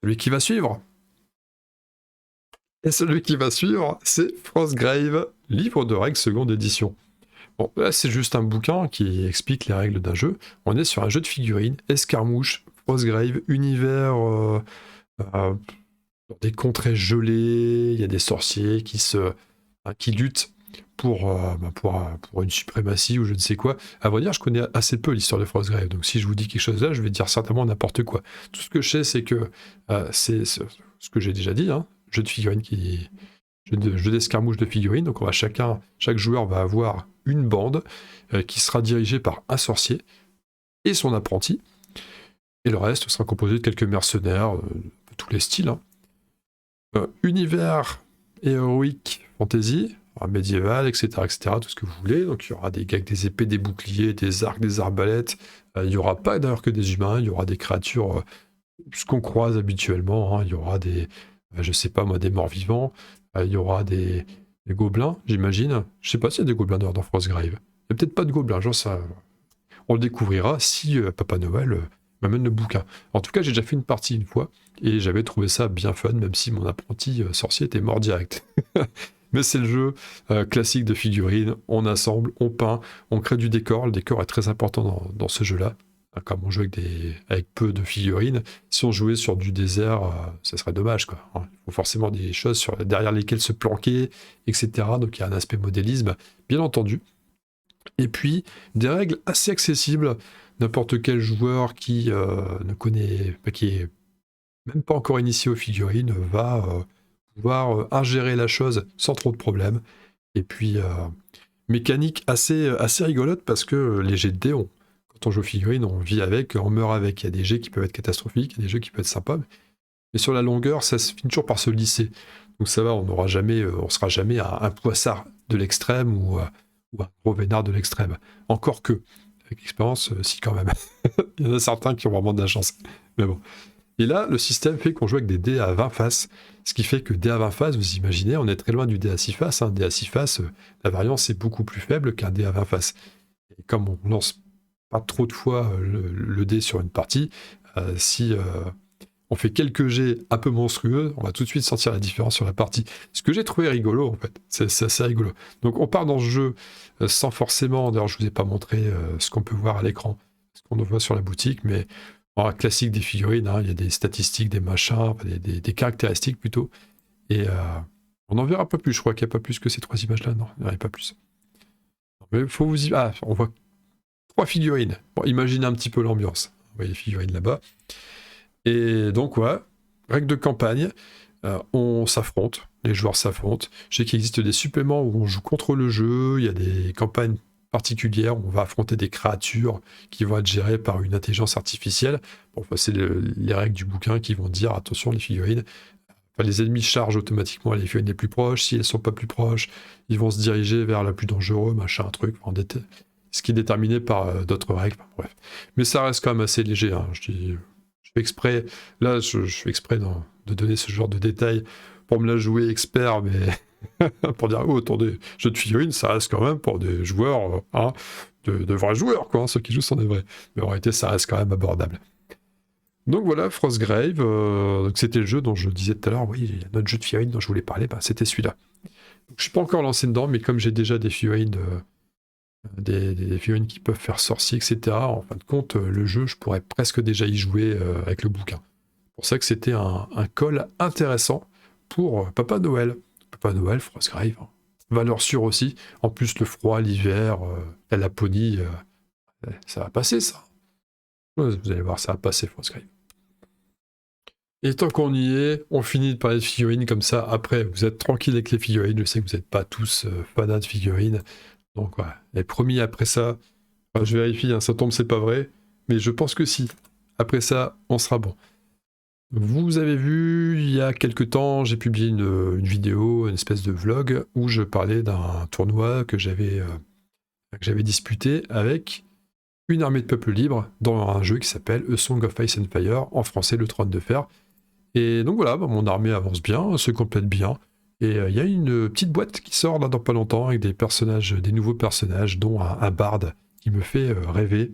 celui qui va suivre. Et celui qui va suivre, c'est Frostgrave, livre de règles seconde édition. Bon, là, c'est juste un bouquin qui explique les règles d'un jeu. On est sur un jeu de figurines, escarmouche, Frostgrave, univers dans des contrées gelées, il y a des sorciers qui luttent pour une suprématie ou je ne sais quoi. À vrai dire, je connais assez peu l'histoire de Frostgrave, donc si je vous dis quelque chose là, je vais dire certainement n'importe quoi. Tout ce que je sais, c'est que c'est ce que j'ai déjà dit, hein, jeu de figurines jeu d'escarmouche de figurines, donc chaque joueur va avoir une bande qui sera dirigée par un sorcier et son apprenti, et le reste sera composé de quelques mercenaires, de tous les styles. Hein. Univers héroïque, fantasy, médiéval, etc., tout ce que vous voulez. Donc il y aura des gars avec des épées, des boucliers, des arcs, des arbalètes. Il n'y aura pas d'ailleurs que des humains, il y aura des créatures, ce qu'on croise habituellement. Hein. Il y aura des, je sais pas moi, des morts-vivants. Il y aura des gobelins, j'imagine. Je sais pas s'il y a des gobelins dans Frostgrave. Il n'y a peut-être pas de gobelins, genre ça. On le découvrira si Papa Noël m'amène le bouquin. En tout cas, j'ai déjà fait une partie une fois, et j'avais trouvé ça bien fun, même si mon apprenti sorcier était mort direct. Mais c'est le jeu classique de figurines, on assemble, on peint, on crée du décor. Le décor est très important dans ce jeu-là. Comme on joue avec peu de figurines, si on jouait sur du désert, ça serait dommage, quoi. Il faut forcément des choses derrière lesquelles se planquer, etc. Donc il y a un aspect modélisme, bien entendu. Et puis, des règles assez accessibles. N'importe quel joueur qui ne connaît, qui est même pas encore initié aux figurines va pouvoir ingérer la chose sans trop de problèmes. Et puis, mécanique assez rigolote parce que les jets de dés, quand on joue aux figurines, on vit avec, on meurt avec. Il y a des jets qui peuvent être catastrophiques, il y a des jeux qui peuvent être sympas. Mais sur la longueur, ça se finit toujours par se lisser. Donc ça va, on sera jamais un poissard de l'extrême ou un gros vénard de l'extrême. Encore que, avec l'expérience, si quand même. Il y en a certains qui ont vraiment de la chance. Mais bon. Et là, le système fait qu'on joue avec des dés à 20 faces. Ce qui fait que dés à 20 faces, vous imaginez, on est très loin du dé à 6 faces. Dé à 6 faces, la variance est beaucoup plus faible qu'un dé à 20 faces. Et comme on lance pas trop de fois le dé sur une partie, si on fait quelques jets un peu monstrueux, on va tout de suite sentir la différence sur la partie. Ce que j'ai trouvé rigolo, en fait. C'est assez rigolo. Donc on part dans ce jeu sans forcément... D'ailleurs, je vous ai pas montré ce qu'on peut voir à l'écran, ce qu'on voit sur la boutique, mais classique des figurines, il y a des statistiques, des machins, des caractéristiques plutôt. Et on en verra pas plus, je crois qu'il n'y a pas plus que ces 3 images-là. Non, il n'y en a pas plus. Mais il faut vous y... Ah, on voit 3 figurines. Bon, imaginez un petit peu l'ambiance. Vous voyez les figurines là-bas. Et donc, ouais, règle de campagne, on s'affronte, les joueurs s'affrontent. Je sais qu'il existe des suppléments où on joue contre le jeu, il y a des campagnes particulières où on va affronter des créatures qui vont être gérées par une intelligence artificielle. Bon, enfin, c'est les règles du bouquin qui vont dire, attention, les figurines, les ennemis chargent automatiquement les figurines les plus proches. Si elles sont pas plus proches, ils vont se diriger vers la plus dangereuse, machin, un truc, ce qui est déterminé par d'autres règles. Bref. Mais ça reste quand même assez léger, je fais exprès, là, je fais exprès de donner ce genre de détails pour me la jouer expert, mais pour dire, oh, attendez, jeu de figurines, ça reste quand même pour des joueurs, de vrais joueurs, quoi, ceux qui jouent sont des vrais. Mais en réalité, ça reste quand même abordable. Donc voilà, Frostgrave, donc c'était le jeu dont je disais tout à l'heure, oui, il y a notre jeu de figurines dont je voulais parler, c'était celui-là. Donc, je suis pas encore lancé dedans, mais comme j'ai déjà des figurines des figurines qui peuvent faire sorcier, etc. En fin de compte, le jeu, je pourrais presque déjà y jouer avec le bouquin. C'est pour ça que c'était un call intéressant pour Papa Noël. Papa Noël, Frostgrave. Valeur sûre aussi. En plus, le froid, l'hiver, la Laponie, ça va passer, ça. Vous allez voir, ça va passer, Frostgrave. Et tant qu'on y est, on finit de parler de figurines comme ça. Après, vous êtes tranquille avec les figurines. Je sais que vous n'êtes pas tous fanats de figurines. Donc ouais, et promis après ça, je vérifie, ça tombe, c'est pas vrai, mais je pense que si. Après ça, on sera bon. Vous avez vu, il y a quelques temps, j'ai publié une vidéo, une espèce de vlog, où je parlais d'un tournoi que j'avais disputé avec une armée de peuples libres dans un jeu qui s'appelle A Song of Ice and Fire, en français le Trône de Fer. Et donc voilà, mon armée avance bien, se complète bien. Et il y a une petite boîte qui sort là dans pas longtemps avec des nouveaux personnages, dont un barde qui me fait rêver.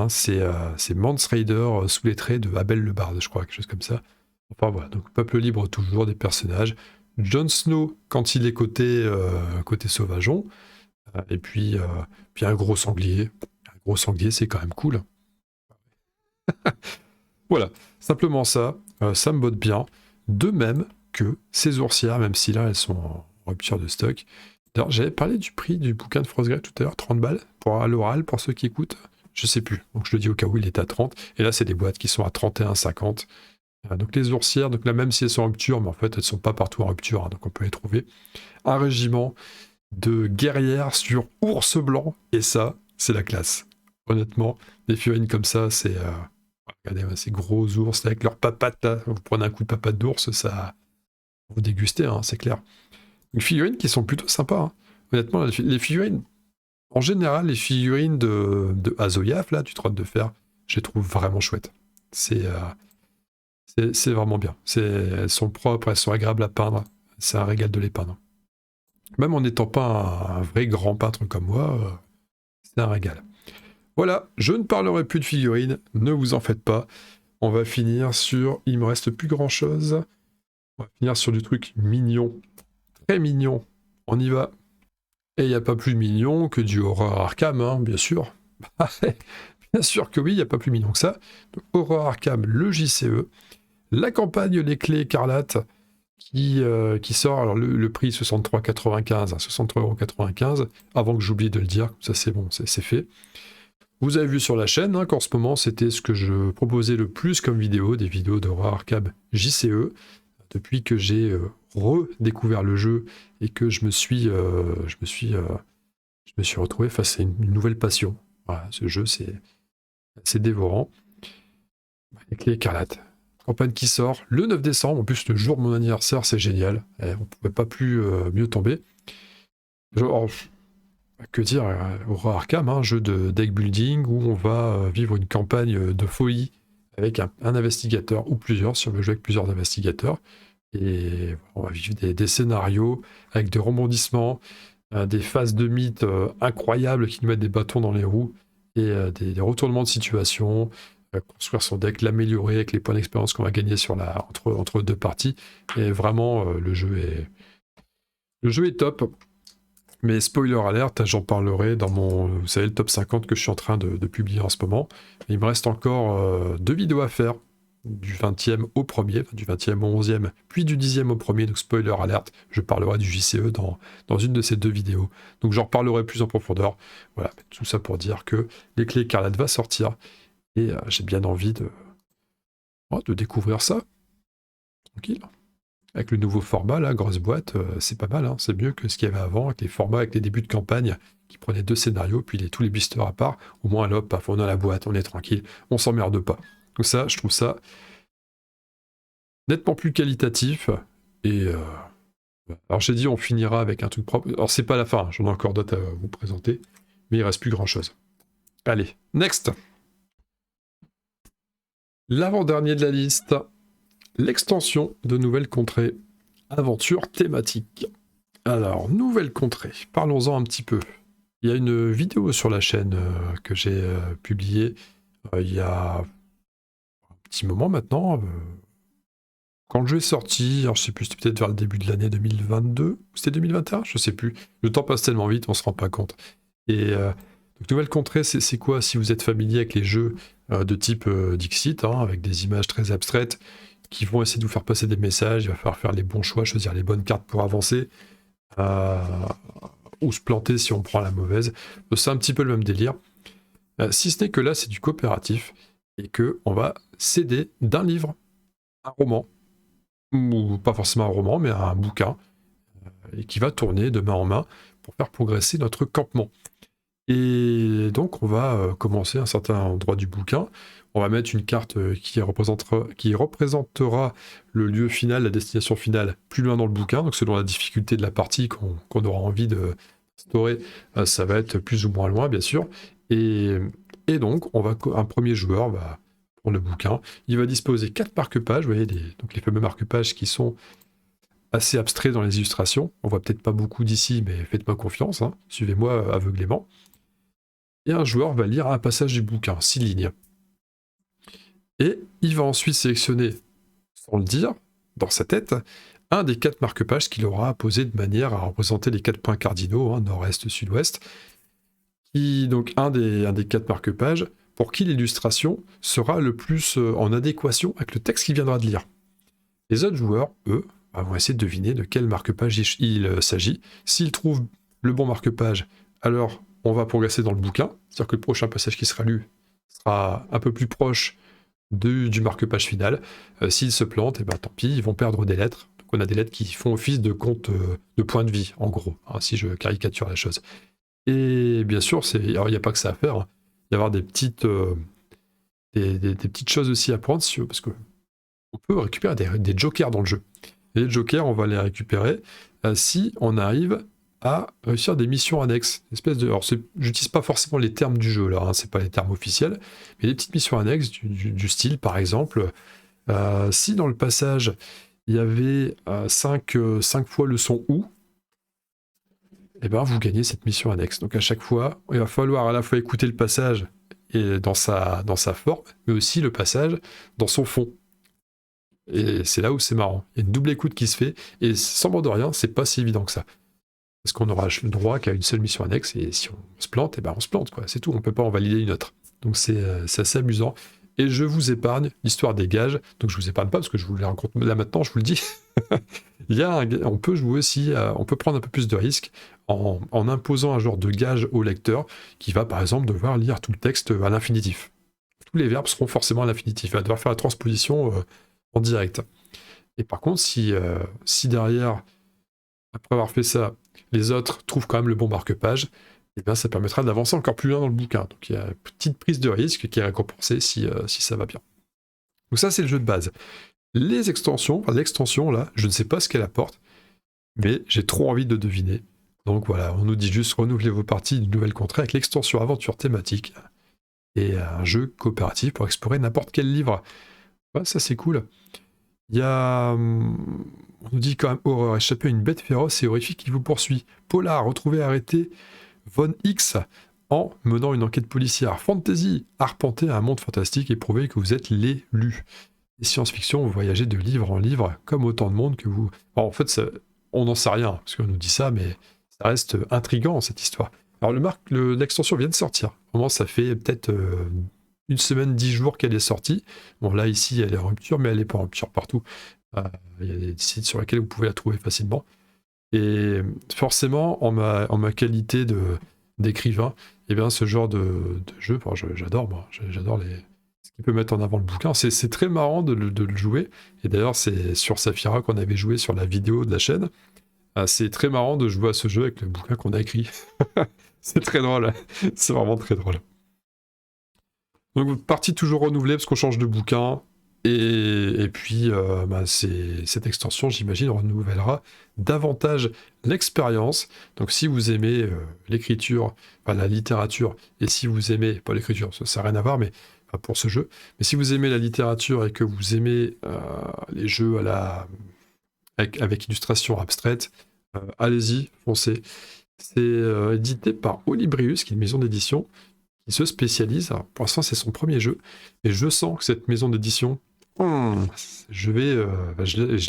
C'est Mance Raider sous les traits de Abel le barde, je crois, quelque chose comme ça. Enfin voilà, donc peuple libre toujours, des personnages. Jon Snow quand il est côté sauvageon. Et puis un gros sanglier. Un gros sanglier, c'est quand même cool. Voilà, simplement ça, ça me botte bien. De même que ces oursières, même si là elles sont en rupture de stock. D'ailleurs, j'avais parlé du prix du bouquin de Frostgrave tout à l'heure, 30 balles, à l'oral, pour ceux qui écoutent. Je sais plus, donc je le dis au cas où il est à 30. Et là, c'est des boîtes qui sont à 31,50. Donc les oursières, donc là, même si elles sont en rupture, mais en fait, elles sont pas partout en rupture, donc on peut les trouver. Un régiment de guerrières sur ours blanc, et ça, c'est la classe. Honnêtement, des figurines comme ça, c'est... regardez, ces gros ours avec leurs papates, là. Vous prenez un coup de papate d'ours, ça... Vous dégustez, c'est clair. Des figurines qui sont plutôt sympas. Honnêtement, les figurines... En général, les figurines de Azoyaf, là, du Trône de Fer, je les trouve vraiment chouettes. C'est vraiment bien. Elles sont propres, elles sont agréables à peindre. C'est un régal de les peindre. Même en n'étant pas un vrai grand peintre comme moi, c'est un régal. Voilà, je ne parlerai plus de figurines, ne vous en faites pas. On va finir sur... Il me reste plus grand chose. On va finir sur du truc mignon. Très mignon. On y va. Et il n'y a pas plus mignon que du Horror Arkham, hein, bien sûr. Bien sûr que oui, il n'y a pas plus mignon que ça. Donc, Horror Arkham, le JCE. La campagne Les Clés Écarlates qui sort. Alors le prix 63,95, 63,95 €, avant que j'oublie de le dire. Ça c'est bon, c'est fait. Vous avez vu sur la chaîne qu'en ce moment, c'était ce que je proposais le plus comme vidéo, des vidéos d'Horror Arkham JCE, depuis que j'ai redécouvert le jeu et que je me suis retrouvé face à une nouvelle passion. Voilà, ce jeu, c'est dévorant. Les Clés Écarlates. Campagne qui sort le 9 décembre. En plus, le jour de mon anniversaire, c'est génial. On ne pouvait pas plus mieux tomber. Genre, que dire, Horror Arkham, un jeu de deck building où on va vivre une campagne de folie avec un investigateur ou plusieurs, si on veut jouer avec plusieurs investigateurs. Et on va vivre des scénarios avec des rebondissements, des phases de mythes incroyables qui nous mettent des bâtons dans les roues et des retournements de situation, construire son deck, l'améliorer avec les points d'expérience qu'on va gagner entre deux parties. Et vraiment, le jeu est top. Mais spoiler alert, j'en parlerai dans vous savez, le top 50 que je suis en train de publier en ce moment. Il me reste encore 2 vidéos à faire, du 20e au premier, du 20e au 11e, puis du 10e au premier, donc spoiler alert, je parlerai du JCE dans une de ces 2 vidéos. Donc j'en reparlerai plus en profondeur. Voilà, tout ça pour dire que Les Clés Écarlates va sortir, et j'ai bien envie de découvrir ça. Tranquille. Avec le nouveau format, là, grosse boîte, c'est pas mal, hein. C'est mieux que ce qu'il y avait avant, avec les formats, avec les débuts de campagne, qui prenaient 2 scénarios, puis tous les blisters à part. Au moins, là, paf, on a la boîte, on est tranquille, on s'emmerde pas. Donc ça, je trouve ça nettement plus qualitatif. Et alors j'ai dit, on finira avec un truc propre. Alors c'est pas la fin, j'en ai encore d'autres à vous présenter, mais il reste plus grand chose. Allez, next. L'avant-dernier de la liste. L'extension de Nouvelles Contrées, aventure thématique. Alors, Nouvelles Contrées, parlons-en un petit peu. Il y a une vidéo sur la chaîne que j'ai publiée il y a un petit moment maintenant. Quand le jeu est sorti, alors je sais plus, c'était peut-être vers le début de l'année 2022, ou c'était 2021, je sais plus. Le temps passe tellement vite, on se rend pas compte. Et donc, Nouvelles Contrées, c'est quoi? Si vous êtes familier avec les jeux de type Dixit, avec des images très abstraites, qui vont essayer de vous faire passer des messages, il va falloir faire les bons choix, choisir les bonnes cartes pour avancer, ou se planter si on prend la mauvaise. C'est un petit peu le même délire. Si ce n'est que là, c'est du coopératif, et qu'on va céder d'un livre, un roman, ou pas forcément un roman, mais un bouquin, et qui va tourner de main en main pour faire progresser notre campement. Et donc on va commencer à un certain endroit du bouquin, on va mettre une carte qui représentera le lieu final, la destination finale, plus loin dans le bouquin, donc selon la difficulté de la partie qu'on aura envie d'instaurer, ça va être plus ou moins loin bien sûr, et donc un premier joueur va prendre le bouquin, il va disposer 4 marque-pages, vous voyez, donc les fameux marque-pages qui sont assez abstraits dans les illustrations, on voit peut-être pas beaucoup d'ici, mais faites-moi confiance, suivez-moi aveuglément. Et un joueur va lire un passage du bouquin, 6 lignes. Et il va ensuite sélectionner, sans le dire, dans sa tête, un des 4 marque-pages qu'il aura posé de manière à représenter les 4 points cardinaux, nord-est, sud-ouest. Donc un des 4 marque-pages, pour qui l'illustration sera le plus en adéquation avec le texte qu'il viendra de lire. Les autres joueurs, eux, vont essayer de deviner de quel marque-page il s'agit. S'ils trouvent le bon marque-page, alors on va progresser dans le bouquin, c'est-à-dire que le prochain passage qui sera lu sera un peu plus proche du marque-page final. S'ils se plantent, tant pis, ils vont perdre des lettres. Donc on a des lettres qui font office de compte de points de vie, en gros, si je caricature la chose. Et bien sûr, alors il n'y a pas que ça à faire, il y avoir des petites choses aussi à prendre, parce qu'on peut récupérer des jokers dans le jeu. Et les jokers, on va les récupérer si on arrive à réussir des missions annexes. Alors, j'utilise pas forcément les termes du jeu, là, c'est pas les termes officiels, mais des petites missions annexes du style, par exemple, si dans le passage, il y avait 5 fois le son ou, vous gagnez cette mission annexe. Donc à chaque fois, il va falloir à la fois écouter le passage et dans sa forme, mais aussi le passage dans son fond. Et c'est là où c'est marrant. Il y a une double écoute qui se fait, et sans mot de rien, c'est pas si évident que ça. Parce qu'on aura le droit qu'à une seule mission annexe, et si on se plante, on se plante, quoi. C'est tout, on peut pas en valider une autre. Donc c'est assez amusant. Et je vous épargne l'histoire des gages, donc je vous épargne pas, parce que je vous les raconte là maintenant, je vous le dis. On peut jouer aussi, on peut prendre un peu plus de risques en imposant un genre de gage au lecteur, qui va par exemple devoir lire tout le texte à l'infinitif. Tous les verbes seront forcément à l'infinitif, il va devoir faire la transposition en direct. Et par contre, si derrière, après avoir fait ça, les autres trouvent quand même le bon marque-page, et bien ça permettra d'avancer encore plus loin dans le bouquin. Donc il y a une petite prise de risque qui est récompensée si ça va bien. Donc ça, c'est le jeu de base. Les extensions, l'extension là, je ne sais pas ce qu'elle apporte, mais j'ai trop envie de deviner. Donc voilà, on nous dit juste renouveler vos parties d'une nouvelle contrée avec l'extension aventure thématique et un jeu coopératif pour explorer n'importe quel livre. Ouais, ça c'est cool. Il y a... On nous dit quand même horreur, échapper à une bête féroce et horrifique qui vous poursuit. Polar, retrouver et arrêter Von X en menant une enquête policière. Fantasy, arpenter un monde fantastique et prouver que vous êtes l'élu. Et science-fiction, vous voyagez de livre en livre, comme autant de monde que vous... Alors, en fait, on n'en sait rien, parce qu'on nous dit ça, mais ça reste intriguant, cette histoire. Alors, l'extension vient de sortir. Vraiment, ça fait peut-être une semaine, 10 jours qu'elle est sortie. Bon, là, ici, elle est en rupture, mais elle n'est pas en rupture partout. Il y a des sites sur lesquels vous pouvez la trouver facilement. Et forcément, en ma qualité d'écrivain, eh bien, ce genre de jeu, j'adore, moi. J'adore ce qu'il peut mettre en avant le bouquin. C'est très marrant de le jouer. Et d'ailleurs, c'est sur Saphira qu'on avait joué sur la vidéo de la chaîne. C'est très marrant de jouer à ce jeu avec le bouquin qu'on a écrit. C'est très drôle. C'est vraiment très drôle. Donc, partie toujours renouvelée parce qu'on change de bouquin. Et puis, cette extension, j'imagine, renouvellera davantage l'expérience. Donc, si vous aimez l'écriture, la littérature, et si vous aimez, pas l'écriture, ça n'a rien à voir, mais pour ce jeu, mais si vous aimez la littérature et que vous aimez les jeux avec illustration abstraite, allez-y, foncez. C'est édité par Olibrius, qui est une maison d'édition qui se spécialise. Alors, pour l'instant, c'est son premier jeu, et je sens que cette maison d'édition, je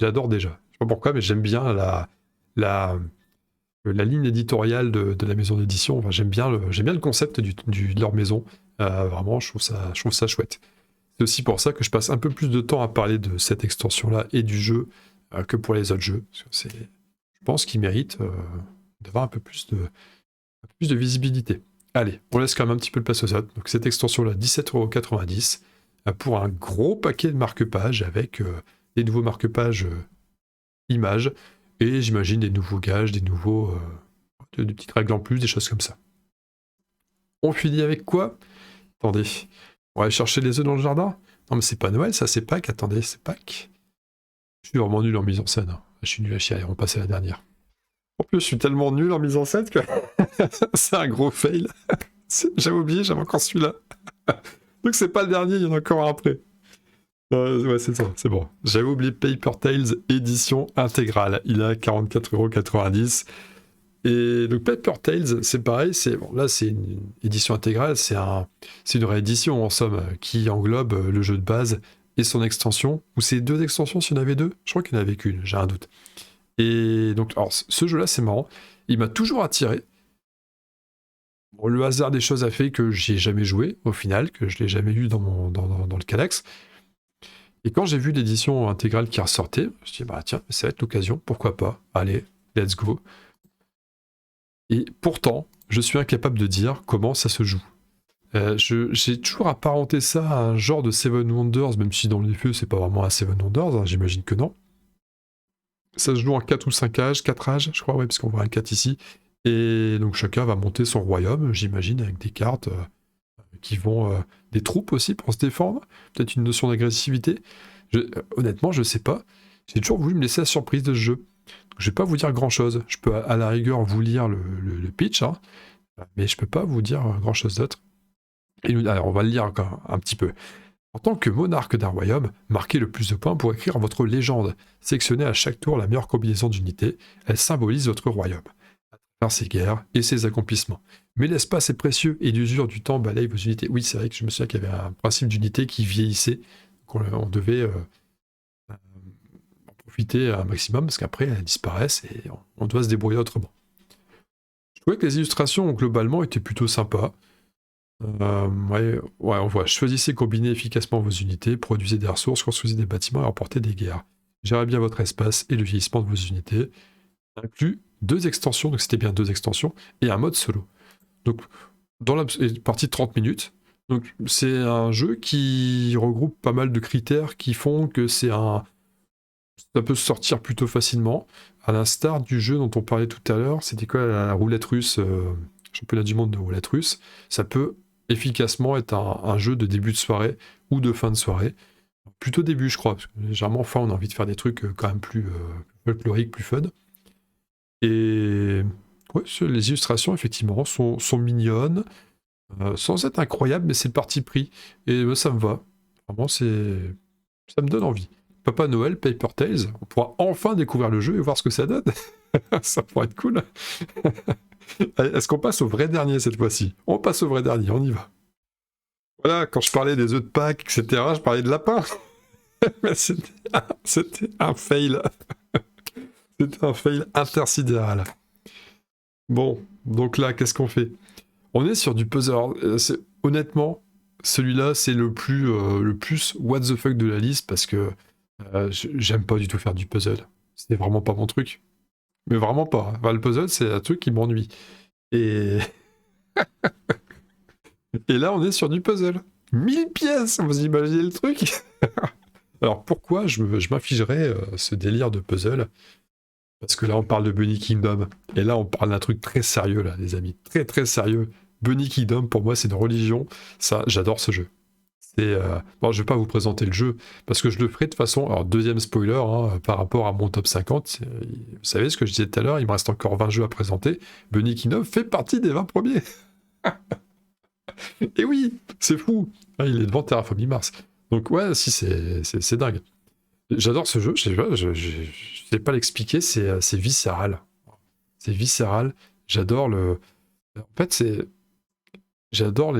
l'adore déjà. Je sais pas pourquoi, mais j'aime bien la ligne éditoriale de la maison d'édition. Enfin, j'aime bien le concept de leur maison. Vraiment, je trouve ça chouette. C'est aussi pour ça que je passe un peu plus de temps à parler de cette extension-là et du jeu que pour les autres jeux. Parce que je pense qu'il mérite d'avoir un peu plus de visibilité. Allez, on laisse quand même un petit peu le place aux autres. Donc cette extension-là, 17,90€ pour un gros paquet de marque-pages avec des nouveaux marque-pages images et j'imagine des nouveaux gages, des petites règles en plus, des choses comme ça. On finit avec quoi? Attendez, on va aller chercher les œufs dans le jardin? Non mais c'est pas Noël, ça c'est Pâques, attendez, c'est Pâques. Je suis vraiment nul en mise en scène, hein. Je suis nul à chier, allez, on va passer à la dernière. En plus, je suis tellement nul en mise en scène que c'est un gros fail. J'avais oublié, j'avais encore celui-là. Donc c'est pas le dernier, il y en a encore un après. Ouais, c'est ça, c'est bon. J'avais oublié Paper Tales édition intégrale. Il a 44,90€. Et donc Paper Tales, c'est pareil, là c'est une édition intégrale, c'est une réédition en somme, qui englobe le jeu de base et son extension. Ou c'est 2 extensions s'il y en avait 2? Je crois qu'il n'y en avait qu'une, j'ai un doute. Et donc, alors, ce jeu-là, c'est marrant. Il m'a toujours attiré. Bon, le hasard des choses a fait que j'y ai jamais joué, au final, que je l'ai jamais eu dans le Calax. Et quand j'ai vu l'édition intégrale qui ressortait, je me suis dit, tiens, ça va être l'occasion, pourquoi pas? Allez, let's go. Et pourtant, je suis incapable de dire comment ça se joue. J'ai toujours apparenté ça à un genre de Seven Wonders, même si dans les faits, c'est pas vraiment un Seven Wonders, hein, j'imagine que non. Ça se joue en 4 ou 5 âges, 4 âges, je crois, ouais, parce qu'on voit un 4 ici. Et donc chacun va monter son royaume, j'imagine, avec des cartes qui vont... des troupes aussi pour se défendre, peut-être une notion d'agressivité. Honnêtement, je sais pas. J'ai toujours voulu me laisser la surprise de ce jeu. Donc, je vais pas vous dire grand-chose. Je peux à la rigueur vous lire le pitch, hein, mais je peux pas vous dire grand-chose d'autre. Alors on va le lire encore un petit peu. En tant que monarque d'un royaume, marquez le plus de points pour écrire votre légende. Sélectionnez à chaque tour la meilleure combinaison d'unités. Elle symbolise votre royaume, à travers ses guerres et ses accomplissements. Mais l'espace est précieux et l'usure du temps balaye vos unités. Oui, c'est vrai que je me souviens qu'il y avait un principe d'unité qui vieillissait. On devait en profiter un maximum parce qu'après elles disparaissent et on doit se débrouiller autrement. Je trouvais que les illustrations globalement étaient plutôt sympas. Ouais, on voit. Choisissez, combinez efficacement vos unités, produisez des ressources, construisez des bâtiments et remportez des guerres. Gérez bien votre espace et le vieillissement de vos unités. Inclut 2 extensions, donc c'était bien 2 extensions, et un mode solo. Donc, dans la partie de 30 minutes, donc c'est un jeu qui regroupe pas mal de critères qui font que ça peut se sortir plutôt facilement, à l'instar du jeu dont on parlait tout à l'heure, c'était quoi la roulette russe, championnat du monde de roulette russe, ça peut efficacement être un jeu de début de soirée ou de fin de soirée. Plutôt début, je crois, parce que généralement, enfin, on a envie de faire des trucs quand même plus folkloriques, plus fun. Et ouais, les illustrations, effectivement, sont mignonnes, sans être incroyables, mais c'est le parti pris. Et ça me va. Vraiment, ça me donne envie. Papa Noël, Paper Tales, on pourra enfin découvrir le jeu et voir ce que ça donne. Ça pourrait être cool. Allez, est-ce qu'on passe au vrai dernier cette fois-ci? On passe au vrai dernier, on y va. Voilà, quand je parlais des œufs de Pâques, etc., je parlais de lapin. Mais c'était un fail. C'était un fail intersidéral. Bon, donc là, qu'est-ce qu'on fait? On est sur du puzzle. Honnêtement, celui-là, c'est le plus what the fuck de la liste parce que j'aime pas du tout faire du puzzle. C'est vraiment pas mon truc. Mais vraiment pas. Enfin, le puzzle, c'est un truc qui m'ennuie. Et... Et là, on est sur du puzzle. 1000 pièces, vous imaginez le truc? Alors pourquoi je m'infligerais ce délire de puzzle? Parce que là, on parle de Bunny Kingdom. Et là, on parle d'un truc très sérieux, là, les amis. Très, très sérieux. Bunny Kingdom, pour moi, c'est une religion. Ça, j'adore ce jeu. Bon, je vais pas vous présenter le jeu, parce que je le ferai de façon... Alors, deuxième spoiler, hein, par rapport à mon top 50. Vous savez ce que je disais tout à l'heure, il me reste encore 20 jeux à présenter. Bunny Kingdom fait partie des 20 premiers. Et oui, c'est fou. Il est devant Terraforming Mars. Donc ouais, si, c'est dingue. J'adore ce jeu, je sais pas l'expliquer, c'est viscéral. C'est viscéral. J'adore le... En fait, j'adore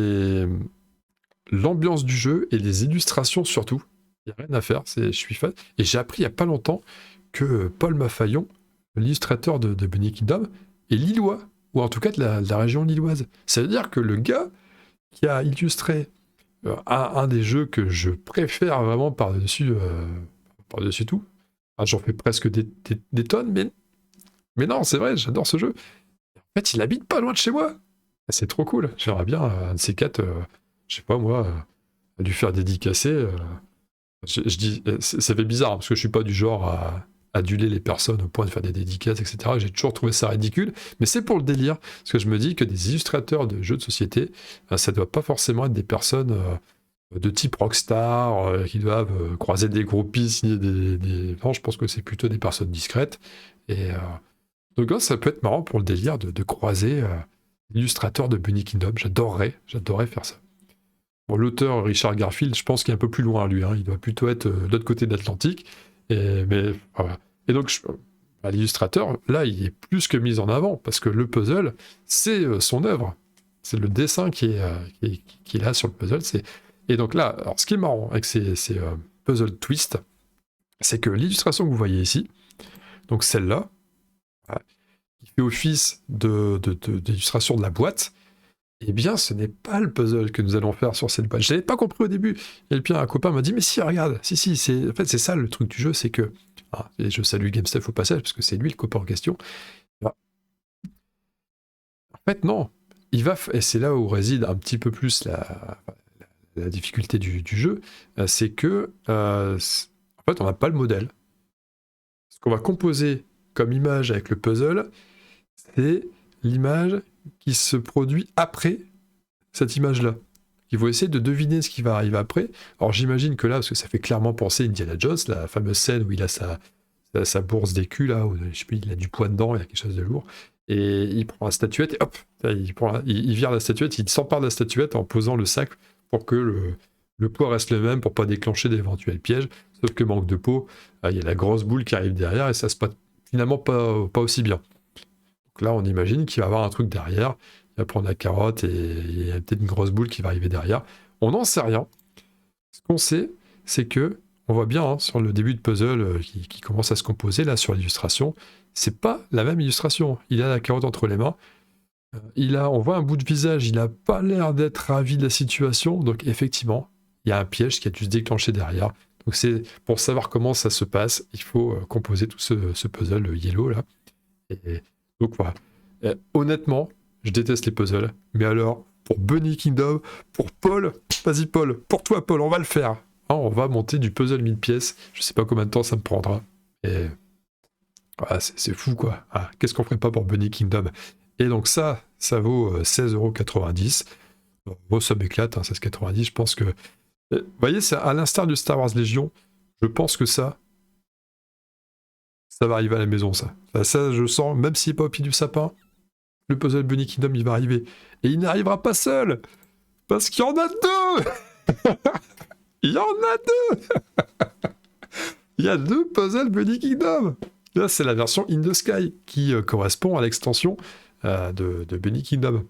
l'ambiance du jeu et les illustrations surtout. Il n'y a rien à faire, je suis fan. Et j'ai appris il n'y a pas longtemps que Paul Maffaillon, l'illustrateur de Bunny Kingdom, est lillois, ou en tout cas de la région lilloise. Ça veut dire que le gars qui a illustré un des jeux que je préfère vraiment par-dessus tout. Enfin, j'en fais presque des tonnes, mais non, c'est vrai, j'adore ce jeu. En fait, il habite pas loin de chez moi. C'est trop cool. J'aimerais bien, un de ces quatre, je sais pas moi, lui faire dédicacer. Je dis, ça fait bizarre, hein, parce que je suis pas du genre à aduler les personnes au point de faire des dédicaces, etc. J'ai toujours trouvé ça ridicule, mais c'est pour le délire, parce que je me dis que des illustrateurs de jeux de société, ça doit pas forcément être des personnes de type rockstar, qui doivent croiser des groupies, signer des... Non, je pense que c'est plutôt des personnes discrètes, et donc ça peut être marrant pour le délire de croiser l'illustrateur de Bunny Kingdom. J'adorerais faire ça. Bon, l'auteur Richard Garfield, je pense qu'il est un peu plus loin, lui. Hein. Il doit plutôt être de l'autre côté de l'Atlantique. Mais voilà. Et donc, l'illustrateur, là, il est plus que mis en avant, parce que le puzzle, c'est son œuvre. C'est le dessin qui est là sur le puzzle. Et donc là, alors, ce qui est marrant avec ces puzzle twist, c'est que l'illustration que vous voyez ici, donc celle-là, qui fait office d'illustration de la boîte, eh bien, ce n'est pas le puzzle que nous allons faire sur cette boîte. Je l'avais pas compris au début. Et puis un copain m'a dit, mais si, regarde, si, en fait, c'est ça le truc du jeu, c'est que... et je salue GameStuff au passage, parce que c'est lui le copain en question. En fait, non. Et c'est là où réside un petit peu plus la difficulté du jeu, c'est que, en fait, on n'a pas le modèle. Ce qu'on va composer comme image avec le puzzle, c'est l'image qui se produit après cette image-là. Il faut essayer de deviner ce qui va arriver après. Alors j'imagine que là, parce que ça fait clairement penser Indiana Jones, la fameuse scène où il a sa bourse d'écus, là, où je sais plus, il a du poids dedans, il a quelque chose de lourd, et il prend la statuette, et hop, il vire la statuette, il s'empare de la statuette en posant le sac pour que le poids reste le même, pour pas déclencher d'éventuels pièges, sauf que manque de peau, il y a la grosse boule qui arrive derrière, et ça se passe finalement pas aussi bien. Donc là, on imagine qu'il va y avoir un truc derrière, il va prendre la carotte et il y a peut-être une grosse boule qui va arriver derrière. On n'en sait rien. Ce qu'on sait, c'est que on voit bien hein, sur le début de puzzle qui commence à se composer là sur l'illustration, c'est pas la même illustration. Il a la carotte entre les mains. On voit un bout de visage, il n'a pas l'air d'être ravi de la situation, donc effectivement, il y a un piège qui a dû se déclencher derrière. Donc c'est pour savoir comment ça se passe, il faut composer tout ce puzzle le yellow là. Et donc voilà. Honnêtement, je déteste les puzzles, mais alors pour Bunny Kingdom, pour Paul, vas-y Paul, pour toi Paul, on va le faire. Hein, on va monter du puzzle 1000 pièces. Je sais pas combien de temps ça me prendra. Et voilà, c'est fou quoi. Ah, qu'est-ce qu'on ferait pas pour Bunny Kingdom? Et donc ça vaut 16,90 €. Bon, ça m'éclate, hein, 16,90 €. Je pense que... Vous voyez, c'est à l'instar du Star Wars Légion, je pense que ça va arriver à la maison, ça. Ça, je sens, même s'il n'est pas au pied du sapin, le puzzle Bunny Kingdom, il va arriver. Et il n'arrivera pas seul, parce qu'il y en a deux. Il y en a deux. Il y a deux puzzles Bunny Kingdom. Là, c'est la version In the Sky, qui correspond à l'extension de Bunny Kingdom.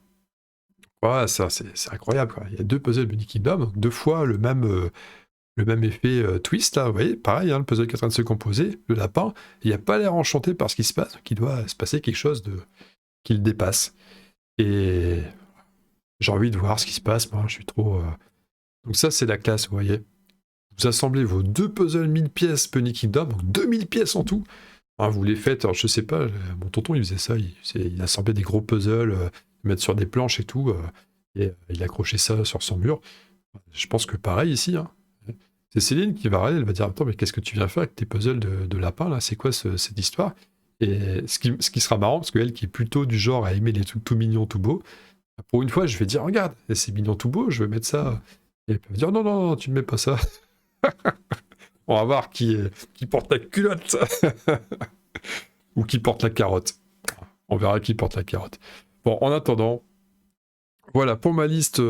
Ouais, ça, c'est incroyable, quoi. Il y a deux puzzles Bunny Kingdom, donc deux fois le même effet twist, là, vous voyez, pareil, hein, le puzzle qui est en train de se composer, le lapin, il n'a pas l'air enchanté par ce qui se passe, donc il doit se passer quelque chose qui le dépasse. Et j'ai envie de voir ce qui se passe, moi, je suis trop... Donc ça, c'est la classe, vous voyez. Vous assemblez vos deux puzzles 1000 pièces Bunny Kingdom, donc 2000 pièces en tout. Hein, vous les faites, alors je sais pas, mon tonton, il faisait ça, il assemblait des gros puzzles, mettre sur des planches et tout, et il accrochait ça sur son mur. Je pense que pareil ici, hein. C'est Céline qui va regarder, elle va dire attends, mais qu'est-ce que tu viens faire avec tes puzzles de lapin là? C'est quoi cette histoire? Et ce qui sera marrant, parce qu'elle qui est plutôt du genre à aimer les trucs tout mignons, tout beaux, pour une fois je vais dire regarde, c'est mignon tout beau, je vais mettre ça. Et elle peut dire non, non, non, tu ne mets pas ça. On va voir qui porte la culotte ou qui porte la carotte. On verra qui porte la carotte. Bon, en attendant, voilà pour ma liste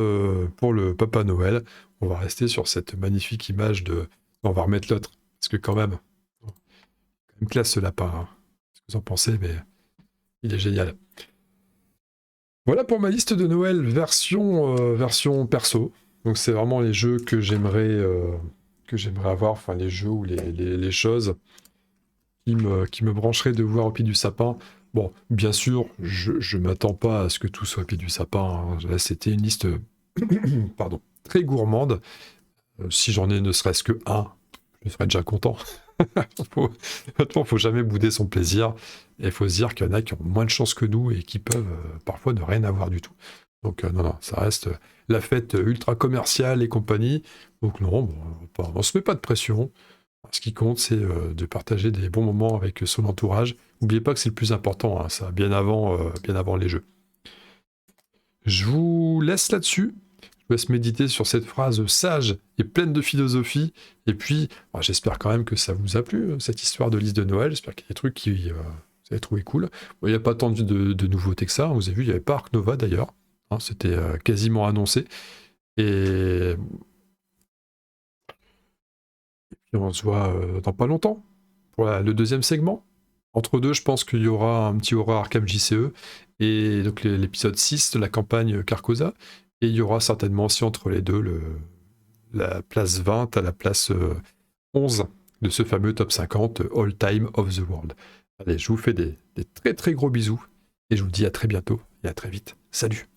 pour le Papa Noël. On va rester sur cette magnifique image de... On va remettre l'autre, parce que quand même classe ce lapin. Hein. Ce que vous en pensez, mais il est génial. Voilà pour ma liste de Noël version perso. Donc c'est vraiment les jeux que j'aimerais avoir, enfin les jeux ou les choses qui me brancheraient de voir au pied du sapin. Bon, bien sûr, je m'attends pas à ce que tout soit au pied du sapin. Hein. Là, c'était une liste pardon, très gourmande. Si j'en ai ne serait-ce que un, je serais déjà content. Faut jamais bouder son plaisir. Et il faut se dire qu'il y en a qui ont moins de chance que nous et qui peuvent parfois ne rien avoir du tout. Donc non, ça reste la fête ultra commerciale et compagnie. Donc non, bon, on se met pas de pression. Ce qui compte, c'est de partager des bons moments avec son entourage. N'oubliez pas que c'est le plus important, hein, ça, bien avant les jeux. Je vous laisse là-dessus. Je vous laisse méditer sur cette phrase sage et pleine de philosophie. Et puis, j'espère quand même que ça vous a plu, cette histoire de liste de Noël. J'espère qu'il y a des trucs qui vous avez trouvé cool. Bon, il n'y a pas tant de nouveautés que ça. Vous avez vu, il n'y avait pas Ark Nova d'ailleurs. Hein, c'était quasiment annoncé. Et puis on se voit dans pas longtemps pour le deuxième segment. Entre deux, je pense qu'il y aura un petit Aura Arkham JCE et donc l'épisode 6 de la campagne Carcosa. Et il y aura certainement aussi entre les deux la place 20 à la place 11 de ce fameux top 50 All Time of the World. Allez, je vous fais des très très gros bisous et je vous dis à très bientôt et à très vite. Salut!